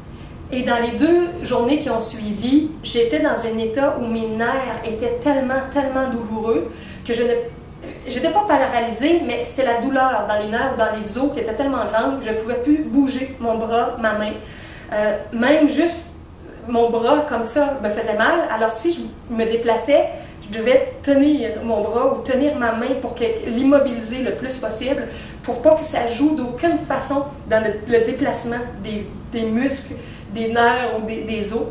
Et dans les 2 journées qui ont suivi, j'étais dans un état où mes nerfs étaient tellement douloureux que je n'étais pas paralysée, mais c'était la douleur dans les nerfs ou dans les os qui était tellement grande que je ne pouvais plus bouger mon bras, ma main. Même juste mon bras comme ça me faisait mal. Alors si je me déplaçais, je devais tenir mon bras ou tenir ma main pour l'immobiliser le plus possible, pour pas que ça joue d'aucune façon dans le déplacement des muscles, des nerfs ou des os.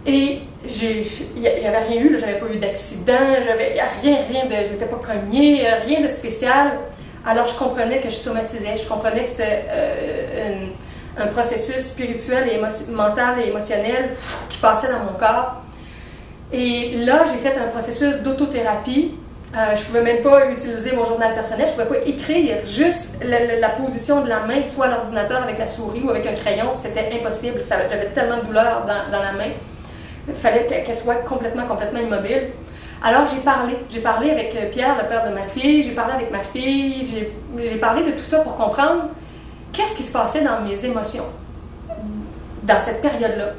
Et j'avais rien eu, j'avais pas eu d'accident, je m'étais pas cognée, rien de spécial. Alors je comprenais que je somatisais, je comprenais que c'était un processus spirituel et mental et émotionnel qui passait dans mon corps. Et là, j'ai fait un processus d'autothérapie. Je ne pouvais même pas utiliser mon journal personnel, je ne pouvais pas écrire juste la position de la main, soit à l'ordinateur avec la souris ou avec un crayon, c'était impossible. J'avais tellement de douleur dans la main. Il fallait qu'elle soit complètement immobile. Alors j'ai parlé avec Pierre, le père de ma fille, j'ai parlé avec ma fille, j'ai parlé de tout ça pour comprendre qu'est-ce qui se passait dans mes émotions dans cette période-là.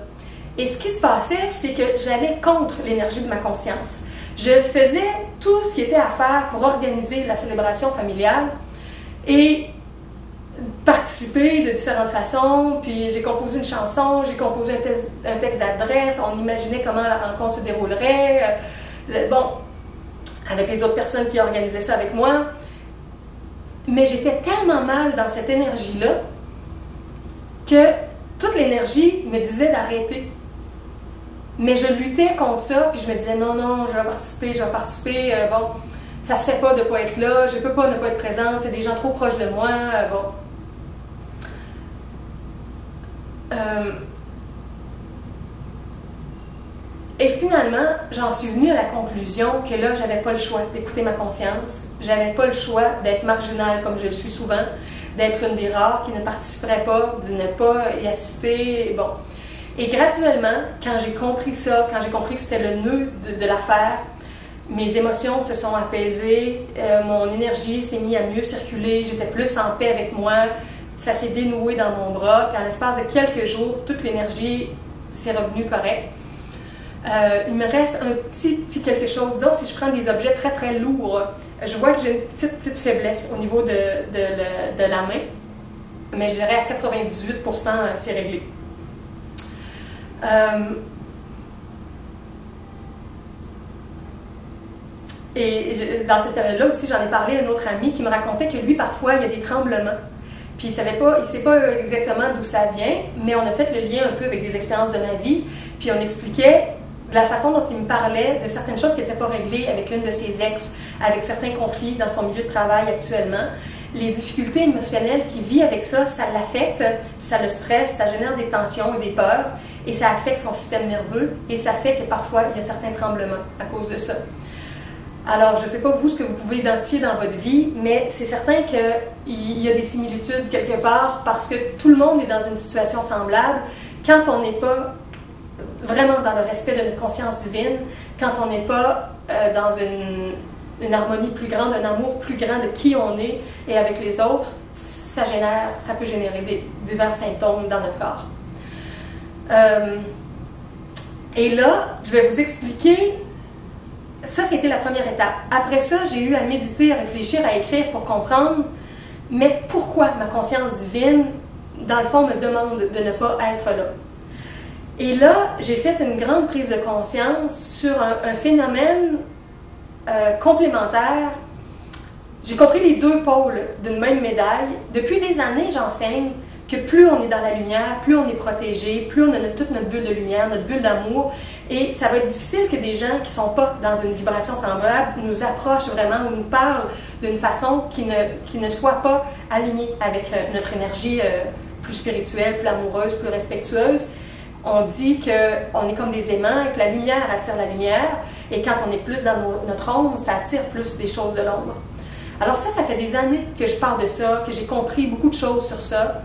Et ce qui se passait, c'est que j'allais contre l'énergie de ma conscience. Je faisais tout ce qui était à faire pour organiser la célébration familiale et participer de différentes façons. Puis j'ai composé une chanson, j'ai composé un texte d'adresse, on imaginait comment la rencontre se déroulerait. Avec les autres personnes qui organisaient ça avec moi. Mais j'étais tellement mal dans cette énergie-là que toute l'énergie me disait d'arrêter. Mais je luttais contre ça, puis je me disais non, je vais participer, bon, ça se fait pas de ne pas être là, je peux pas ne pas être présente, c'est des gens trop proches de moi, Et finalement, j'en suis venue à la conclusion que là, j'avais pas le choix d'écouter ma conscience, j'avais pas le choix d'être marginale comme je le suis souvent, d'être une des rares qui ne participerait pas, de ne pas y assister, bon. Et graduellement, quand j'ai compris ça, quand j'ai compris que c'était le nœud de l'affaire, mes émotions se sont apaisées, mon énergie s'est mise à mieux circuler, j'étais plus en paix avec moi, ça s'est dénoué dans mon bras, puis en l'espace de quelques jours, toute l'énergie s'est revenue correcte. Il me reste un petit quelque chose. Disons, si je prends des objets très lourds, je vois que j'ai une petite faiblesse au niveau de la main, mais je dirais à 98%, c'est réglé. Et dans cette période-là aussi, j'en ai parlé à un autre ami qui me racontait que lui, parfois, il y a des tremblements. Puis il ne sait pas exactement d'où ça vient, mais on a fait le lien un peu avec des expériences de ma vie. Puis on expliquait de la façon dont il me parlait de certaines choses qui n'étaient pas réglées avec une de ses ex, avec certains conflits dans son milieu de travail actuellement. Les difficultés émotionnelles qu'il vit avec ça, ça l'affecte, ça le stresse, ça génère des tensions et des peurs, et ça affecte son système nerveux, et ça fait que parfois, il y a certains tremblements à cause de ça. Alors, je ne sais pas vous ce que vous pouvez identifier dans votre vie, mais c'est certain qu'il y a des similitudes quelque part, parce que tout le monde est dans une situation semblable. Quand on n'est pas vraiment dans le respect de notre conscience divine, quand on n'est pas dans une harmonie plus grande, un amour plus grand de qui on est et avec les autres, ça peut générer divers symptômes dans notre corps. Et là, je vais vous expliquer, ça c'était la première étape. Après ça, j'ai eu à méditer, à réfléchir, à écrire pour comprendre, mais pourquoi ma conscience divine, dans le fond, me demande de ne pas être là. Et là, j'ai fait une grande prise de conscience sur un phénomène complémentaire. J'ai compris les deux pôles d'une même médaille. Depuis des années, j'enseigne que plus on est dans la lumière, plus on est protégé, plus on a toute notre bulle de lumière, notre bulle d'amour. Et ça va être difficile que des gens qui ne sont pas dans une vibration semblable nous approchent vraiment ou nous parlent d'une façon qui ne soit pas alignée avec notre énergie plus spirituelle, plus amoureuse, plus respectueuse. On dit qu'on est comme des aimants et que la lumière attire la lumière. Et quand on est plus dans notre ombre, ça attire plus des choses de l'ombre. Alors ça fait des années que je parle de ça, que j'ai compris beaucoup de choses sur ça.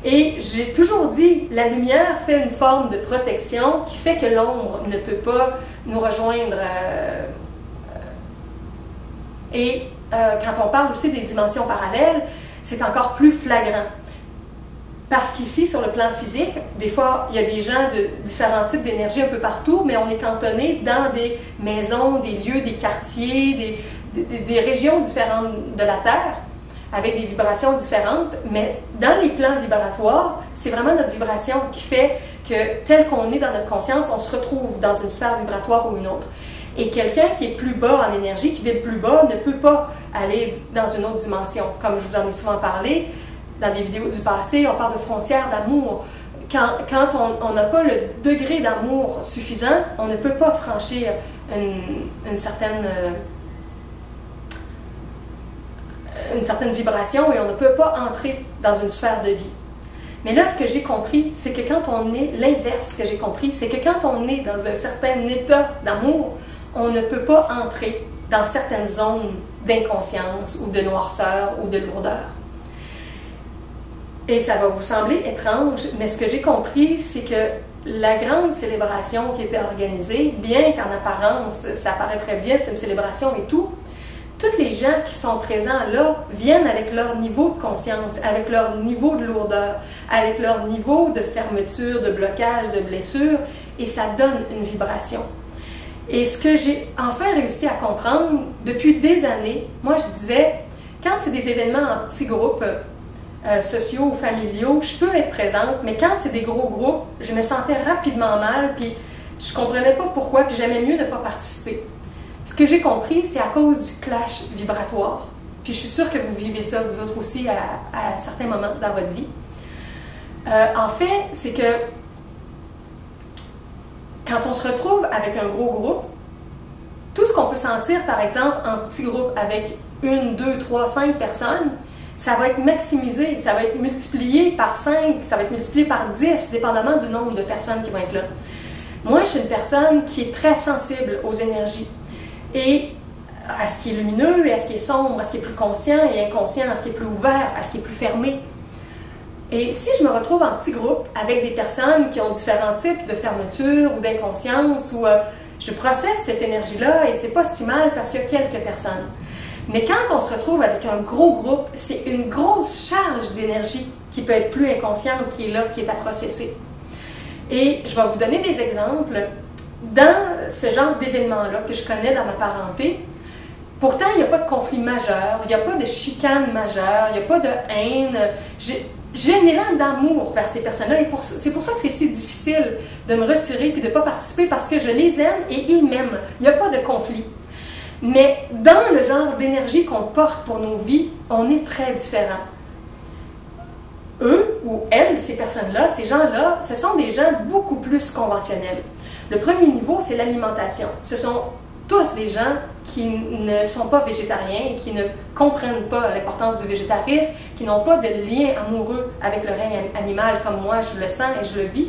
Et j'ai toujours dit, la lumière fait une forme de protection qui fait que l'ombre ne peut pas nous rejoindre. Quand on parle aussi des dimensions parallèles, c'est encore plus flagrant. Parce qu'ici, sur le plan physique, des fois, il y a des gens de différents types d'énergie un peu partout, mais on est cantonné dans des maisons, des lieux, des quartiers, des régions différentes de la Terre, avec des vibrations différentes. Mais dans les plans vibratoires, c'est vraiment notre vibration qui fait que, tel qu'on est dans notre conscience, on se retrouve dans une sphère vibratoire ou une autre. Et quelqu'un qui est plus bas en énergie, qui vibre plus bas, ne peut pas aller dans une autre dimension. Comme je vous en ai souvent parlé, dans des vidéos du passé, on parle de frontières d'amour. Quand on n'a pas le degré d'amour suffisant, on ne peut pas franchir une certaine vibration et on ne peut pas entrer dans une sphère de vie. Mais là, ce que j'ai compris, c'est que quand on est, l'inverse que j'ai compris, c'est que quand on est dans un certain état d'amour, on ne peut pas entrer dans certaines zones d'inconscience ou de noirceur ou de lourdeur. Et ça va vous sembler étrange, mais ce que j'ai compris, c'est que la grande célébration qui était organisée, bien qu'en apparence, ça paraît très bien, c'est une célébration et tout, tous les gens qui sont présents là viennent avec leur niveau de conscience, avec leur niveau de lourdeur, avec leur niveau de fermeture, de blocage, de blessure, et ça donne une vibration. Et ce que j'ai enfin réussi à comprendre depuis des années, moi je disais, quand c'est des événements en petits groupes, sociaux ou familiaux, je peux être présente, mais quand c'est des gros groupes, je me sentais rapidement mal, puis je comprenais pas pourquoi, puis j'aimais mieux ne pas participer. Ce que j'ai compris, c'est à cause du clash vibratoire. Puis je suis sûre que vous vivez ça, vous autres aussi, à certains moments dans votre vie. En fait, c'est que quand on se retrouve avec un gros groupe, tout ce qu'on peut sentir, par exemple, en petit groupe avec 1, 2, 3, 5 personnes, ça va être maximisé, ça va être multiplié par 5, ça va être multiplié par 10, dépendamment du nombre de personnes qui vont être là. Moi, je suis une personne qui est très sensible aux énergies. Et à ce qui est lumineux, et à ce qui est sombre, à ce qui est plus conscient et inconscient, à ce qui est plus ouvert, à ce qui est plus fermé. Et si je me retrouve en petit groupe avec des personnes qui ont différents types de fermeture ou d'inconscience, où je processe cette énergie-là et c'est pas si mal parce qu'il y a quelques personnes. Mais quand on se retrouve avec un gros groupe, c'est une grosse charge d'énergie qui peut être plus inconsciente, qui est là, qui est à processer. Et je vais vous donner des exemples. Dans ce genre d'événements-là que je connais dans ma parenté, pourtant, il n'y a pas de conflit majeur, il n'y a pas de chicane majeure, il n'y a pas de haine. J'ai un élan d'amour vers ces personnes-là et c'est pour ça que c'est si difficile de me retirer et de ne pas participer parce que je les aime et ils m'aiment. Il n'y a pas de conflit. Mais dans le genre d'énergie qu'on porte pour nos vies, on est très différents. Eux ou elles, ces personnes-là, ces gens-là, ce sont des gens beaucoup plus conventionnels. Le premier niveau, c'est l'alimentation. Ce sont tous des gens qui ne sont pas végétariens, qui ne comprennent pas l'importance du végétarisme, qui n'ont pas de lien amoureux avec le règne animal comme moi, je le sens et je le vis.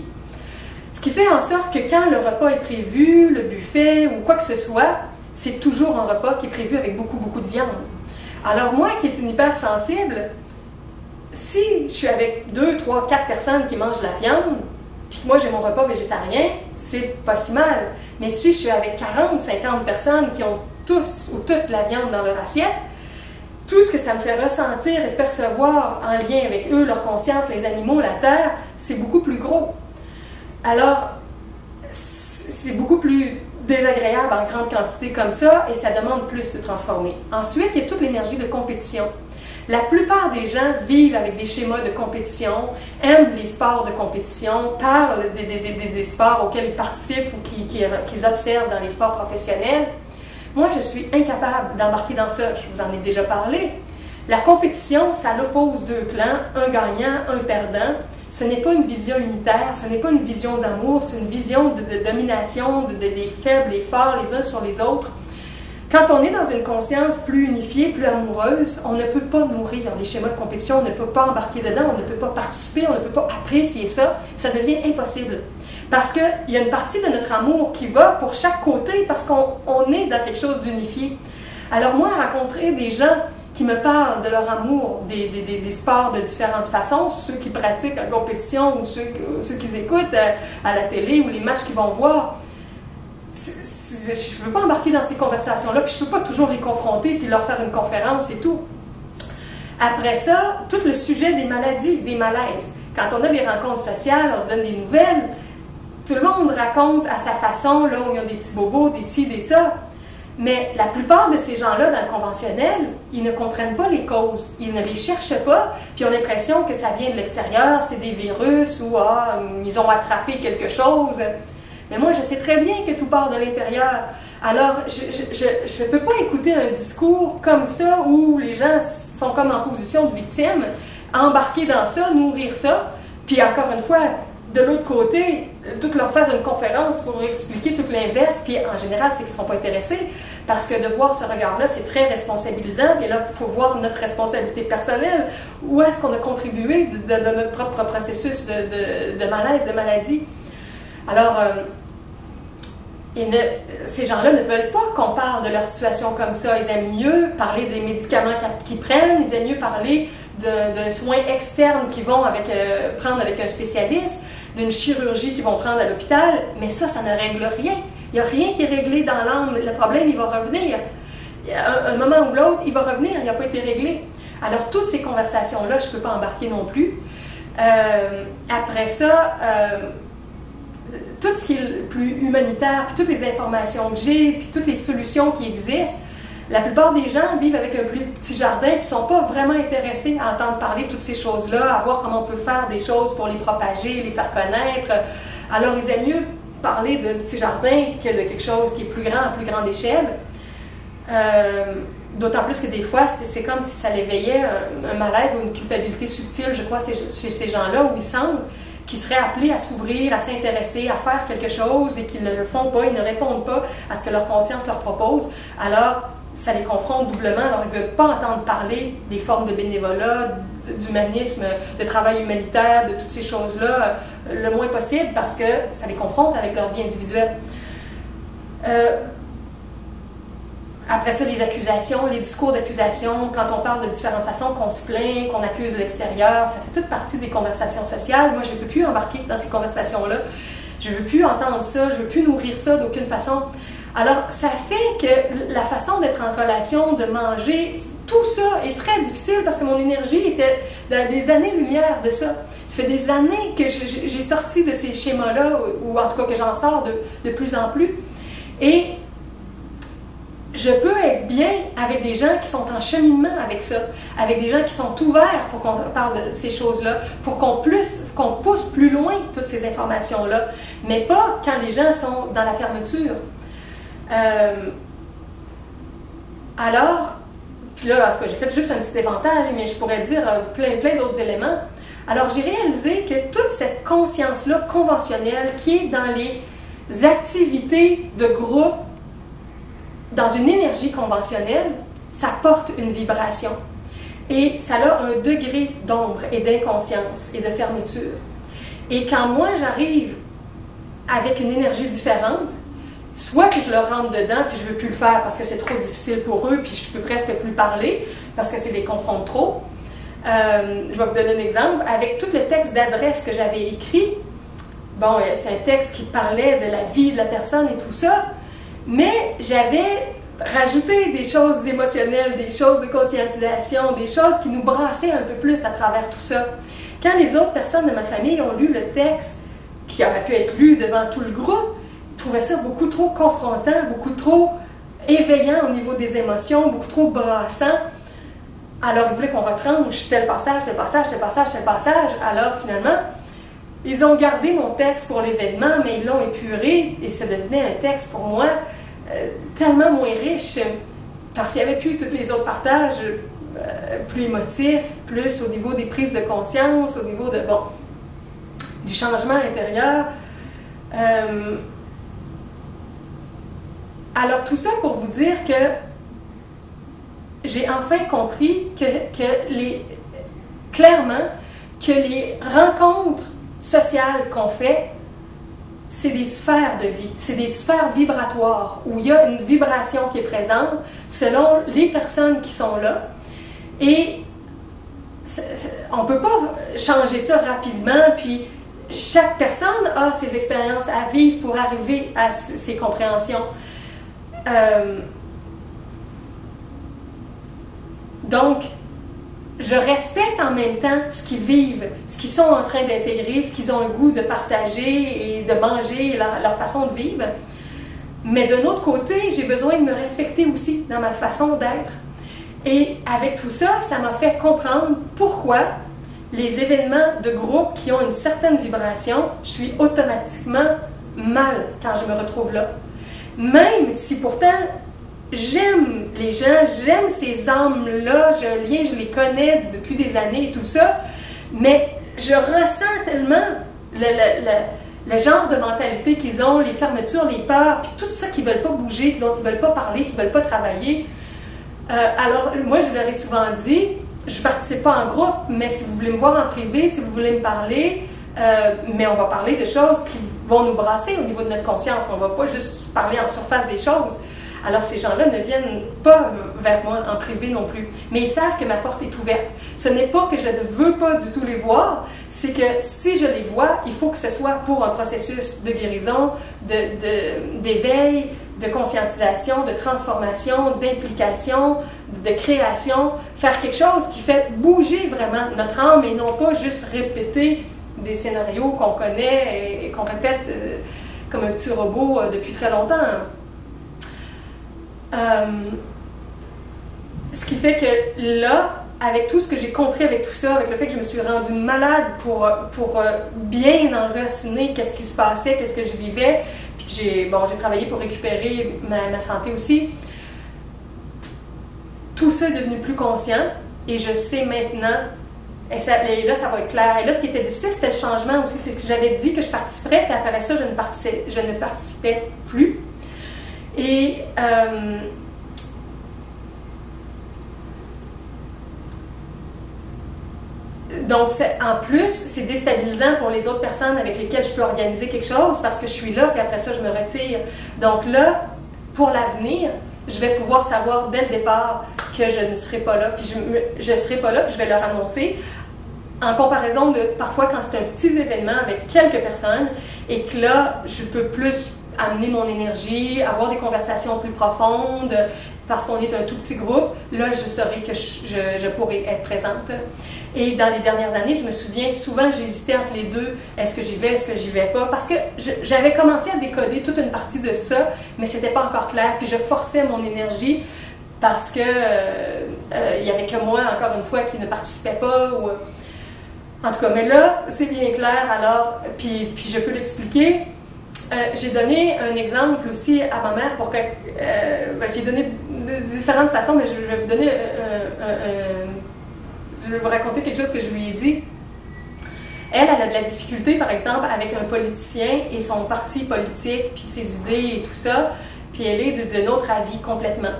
Ce qui fait en sorte que quand le repas est prévu, le buffet ou quoi que ce soit, c'est toujours un repas qui est prévu avec beaucoup, beaucoup de viande. Alors moi, qui est une hypersensible, si je suis avec 2, 3, 4 personnes qui mangent de la viande, puis que moi j'ai mon repas végétarien, c'est pas si mal. Mais si je suis avec 40, 50 personnes qui ont tous ou toute la viande dans leur assiette, tout ce que ça me fait ressentir et percevoir en lien avec eux, leur conscience, les animaux, la terre, c'est beaucoup plus gros. Alors, c'est beaucoup plus désagréable en grande quantité comme ça et ça demande plus de transformer. Ensuite, il y a toute l'énergie de compétition. La plupart des gens vivent avec des schémas de compétition, aiment les sports de compétition, parlent des sports auxquels ils participent ou qu'ils observent dans les sports professionnels. Moi, je suis incapable d'embarquer dans ça. Je vous en ai déjà parlé. La compétition, ça oppose deux clans, un gagnant, un perdant. Ce n'est pas une vision unitaire, ce n'est pas une vision d'amour, c'est une vision de domination, des faibles, les forts, les uns sur les autres. Quand on est dans une conscience plus unifiée, plus amoureuse, on ne peut pas nourrir les schémas de compétition, on ne peut pas embarquer dedans, on ne peut pas participer, on ne peut pas apprécier ça. Ça devient impossible. Parce qu'il y a une partie de notre amour qui va pour chaque côté parce qu'on est dans quelque chose d'unifié. Alors moi, rencontrer des gens qui me parlent de leur amour des sports de différentes façons, ceux qui pratiquent en compétition ou ceux qui écoutent à la télé ou les matchs qu'ils vont voir, je ne peux pas embarquer dans ces conversations-là, puis je ne peux pas toujours les confronter puis leur faire une conférence et tout. Après ça, tout le sujet des maladies, des malaises. Quand on a des rencontres sociales, on se donne des nouvelles, tout le monde raconte à sa façon, là où il y a des petits bobos, des ci, des ça. Mais la plupart de ces gens-là, dans le conventionnel, ils ne comprennent pas les causes. Ils ne les cherchent pas, puis ont l'impression que ça vient de l'extérieur, c'est des virus ou ils ont attrapé quelque chose. Mais moi, je sais très bien que tout part de l'intérieur. Alors, je ne peux pas écouter un discours comme ça où les gens sont comme en position de victime, embarquer dans ça, nourrir ça, puis encore une fois, de l'autre côté, tout leur faire une conférence pour expliquer tout l'inverse, puis en général, c'est qu'ils ne sont pas intéressés, parce que de voir ce regard-là, c'est très responsabilisant, et là, il faut voir notre responsabilité personnelle. Où est-ce qu'on a contribué de notre propre processus de malaise, de maladie? Alors, ces gens-là ne veulent pas qu'on parle de leur situation comme ça. Ils aiment mieux parler des médicaments qu'ils prennent, ils aiment mieux parler d'un soin externe qu'ils vont prendre avec un spécialiste, d'une chirurgie qu'ils vont prendre à l'hôpital, mais ça ne règle rien. Il n'y a rien qui est réglé dans l'âme. Le problème, il va revenir. Un moment ou l'autre, il va revenir, il n'a pas été réglé. Alors, toutes ces conversations-là, je ne peux pas embarquer non plus. Après ça, tout ce qui est plus humanitaire, puis toutes les informations que j'ai, puis toutes les solutions qui existent, la plupart des gens vivent avec un plus petit jardin et ne sont pas vraiment intéressés à entendre parler de toutes ces choses-là, à voir comment on peut faire des choses pour les propager, les faire connaître. Alors, ils aiment mieux parler de petit jardin que de quelque chose qui est plus grand, à plus grande échelle. D'autant plus que des fois, c'est comme si ça l'éveillait un malaise ou une culpabilité subtile, je crois, chez ces gens-là, où ils sentent qu'ils seraient appelés à s'ouvrir, à s'intéresser, à faire quelque chose et qu'ils ne le font pas, ils ne répondent pas à ce que leur conscience leur propose. Alors, ça les confronte doublement. Alors, ils ne veulent pas entendre parler des formes de bénévolat, d'humanisme, de travail humanitaire, de toutes ces choses-là, le moins possible, parce que ça les confronte avec leur vie individuelle. Après ça, les accusations, les discours d'accusation, quand on parle de différentes façons, qu'on se plaint, qu'on accuse l'extérieur, ça fait toute partie des conversations sociales. Moi, je ne peux plus embarquer dans ces conversations-là. Je ne veux plus entendre ça, je ne veux plus nourrir ça d'aucune façon. Alors, ça fait que la façon d'être en relation, de manger, tout ça est très difficile parce que mon énergie était dans des années-lumière de ça. Ça fait des années que j'ai sorti de ces schémas-là, ou en tout cas que j'en sors de plus en plus. Et je peux être bien avec des gens qui sont en cheminement avec ça, avec des gens qui sont ouverts pour qu'on parle de ces choses-là, pour qu'on pousse plus loin toutes ces informations-là, mais pas quand les gens sont dans la fermeture. Alors, puis là, en tout cas, j'ai fait juste un petit éventail, mais je pourrais dire plein d'autres éléments. Alors, j'ai réalisé que toute cette conscience-là conventionnelle qui est dans les activités de groupe, dans une énergie conventionnelle, ça porte une vibration. Et ça a un degré d'ombre et d'inconscience et de fermeture. Et quand moi, j'arrive avec une énergie différente, soit que je leur rentre dedans, puis je ne veux plus le faire parce que c'est trop difficile pour eux, puis je ne peux presque plus parler, parce que c'est les confronte trop. Je vais vous donner un exemple. Avec tout le texte d'adresse que j'avais écrit, bon, c'était un texte qui parlait de la vie de la personne et tout ça, mais j'avais rajouté des choses émotionnelles, des choses de conscientisation, des choses qui nous brassaient un peu plus à travers tout ça. Quand les autres personnes de ma famille ont lu le texte, qui aurait pu être lu devant tout le groupe, ils trouvaient ça beaucoup trop confrontant, beaucoup trop éveillant au niveau des émotions, beaucoup trop brassant. Alors, ils voulaient qu'on retranche tel passage, tel passage, tel passage, tel passage. Alors, finalement, ils ont gardé mon texte pour l'événement, mais ils l'ont épuré et ça devenait un texte pour moi tellement moins riche, parce qu'il n'y avait plus tous les autres partages plus émotifs, plus au niveau des prises de conscience, au niveau de, bon, du changement intérieur. Alors tout ça pour vous dire que j'ai enfin compris clairement que les rencontres sociales qu'on fait, c'est des sphères de vie, c'est des sphères vibratoires où il y a une vibration qui est présente selon les personnes qui sont là. Et on ne peut pas changer ça rapidement, puis chaque personne a ses expériences à vivre pour arriver à ses compréhensions. Donc, je respecte en même temps ce qu'ils vivent, ce qu'ils sont en train d'intégrer, ce qu'ils ont le goût de partager et de manger, leur façon de vivre. Mais d'un autre côté, j'ai besoin de me respecter aussi dans ma façon d'être. Et avec tout ça, ça m'a fait comprendre pourquoi les événements de groupe qui ont une certaine vibration, je suis automatiquement mal quand je me retrouve là. Même si pourtant, j'aime les gens, j'aime ces âmes-là, je les connais depuis des années et tout ça, mais je ressens tellement le genre de mentalité qu'ils ont, les fermetures, les peurs, puis tout ça qu'ils ne veulent pas bouger, dont ils ne veulent pas parler, qu'ils ne veulent pas travailler. Alors, moi, je leur ai souvent dit, je ne participe pas en groupe, mais si vous voulez me voir en privé, si vous voulez me parler, mais on va parler de choses qui vont nous brasser au niveau de notre conscience. On ne va pas juste parler en surface des choses. Alors, ces gens-là ne viennent pas vers moi en privé non plus. Mais ils savent que ma porte est ouverte. Ce n'est pas que je ne veux pas du tout les voir, c'est que si je les vois, il faut que ce soit pour un processus de guérison, d'éveil, de conscientisation, de transformation, d'implication, de création. Faire quelque chose qui fait bouger vraiment notre âme et non pas juste répéter des scénarios qu'on connaît et qu'on répète comme un petit robot depuis très longtemps. Ce qui fait que là, avec tout ce que j'ai compris avec tout ça, avec le fait que je me suis rendue malade pour bien enraciner qu'est-ce qui se passait, qu'est-ce que je vivais, puis que j'ai travaillé pour récupérer ma santé aussi, tout ça est devenu plus conscient et je sais maintenant, et là ça va être clair. Et là, ce qui était difficile, c'était le changement aussi, c'est que j'avais dit que je participerais, puis après ça, je ne participais plus. Et donc, en plus, c'est déstabilisant pour les autres personnes avec lesquelles je peux organiser quelque chose parce que je suis là, puis après ça, je me retire. Donc là, pour l'avenir, je vais pouvoir savoir dès le départ que je ne serai pas là, puis je serai pas là, puis je vais leur annoncer. En comparaison de parfois quand c'est un petit événement avec quelques personnes et que là, je peux plus amener mon énergie, avoir des conversations plus profondes, parce qu'on est un tout petit groupe, là, je saurai que je pourrai être présente. Et dans les dernières années, je me souviens, souvent, j'hésitais entre les deux. Est-ce que j'y vais, est-ce que j'y vais pas? Parce que j'avais commencé à décoder toute une partie de ça, mais c'était pas encore clair. Puis je forçais mon énergie parce que il y avait que moi, encore une fois, qui ne participait pas. Ou... En tout cas, mais là, c'est bien clair, alors, puis je peux l'expliquer. J'ai donné un exemple aussi à ma mère pour que... j'ai donné de différentes façons, mais je vais vous donner je vais vous raconter quelque chose que je lui ai dit. Elle a de la difficulté, par exemple, avec un politicien et son parti politique, puis ses idées et tout ça, puis elle est de notre avis complètement.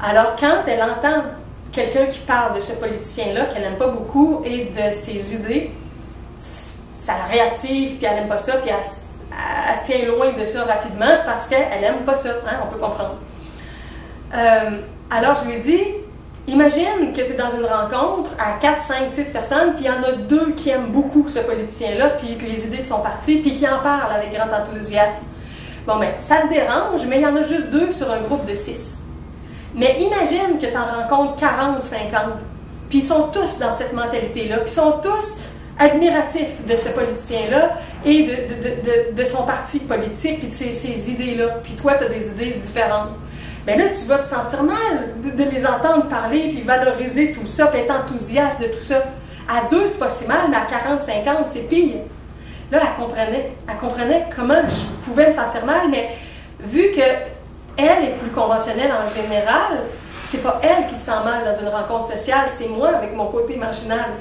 Alors, quand elle entend quelqu'un qui parle de ce politicien-là, qu'elle n'aime pas beaucoup, et de ses idées, ça la réactive, puis elle n'aime pas ça, puis elle se tient loin de ça rapidement parce qu'elle n'aime pas ça, hein, on peut comprendre. Alors, je lui ai dit, Imagine que tu es dans une rencontre à 4, 5, 6 personnes, puis il y en a 2 qui aiment beaucoup ce politicien-là, puis les idées de son parti, puis qui en parlent avec grand enthousiasme. Bon, ben, ça te dérange, mais il y en a juste 2 sur un groupe de 6. Mais imagine que tu en rencontres 40, 50, puis ils sont tous dans cette mentalité-là, puis ils sont tous admiratifs de ce politicien-là et de son parti politique, puis de ses idées-là. Puis toi, tu as des idées différentes. Bien là, tu vas te sentir mal de les entendre parler, puis valoriser tout ça, puis être enthousiaste de tout ça. À 2, c'est pas si mal, mais à 40, 50, c'est pire. Là, elle comprenait. Elle comprenait comment je pouvais me sentir mal, mais vu qu'elle est plus conventionnelle en général, c'est pas elle qui se sent mal dans une rencontre sociale, c'est moi avec mon côté marginal.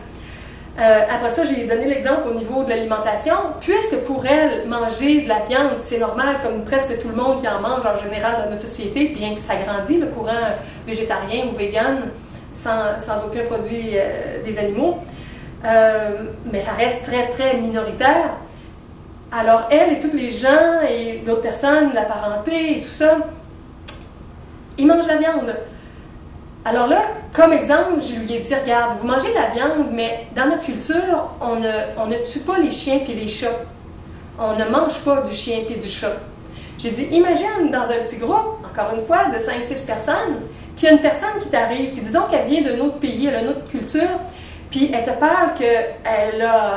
Après ça, j'ai donné l'exemple au niveau de l'alimentation. Puisque pour elle, manger de la viande, c'est normal, comme presque tout le monde qui en mange en général dans notre société, bien que ça grandit, le courant végétarien ou vegan, sans aucun produit des animaux, mais ça reste très, très minoritaire. Alors, elle et tous les gens et d'autres personnes, la parenté et tout ça, ils mangent la viande. Alors là, comme exemple, je lui ai dit, regarde, vous mangez de la viande, mais dans notre culture, on ne tue pas les chiens et les chats. On ne mange pas du chien et du chat. J'ai dit, imagine dans un petit groupe, encore une fois, de 5-6 personnes, qu'il y a une personne qui t'arrive, puis disons qu'elle vient d'un autre pays, elle a une autre culture, puis elle te parle qu'elle a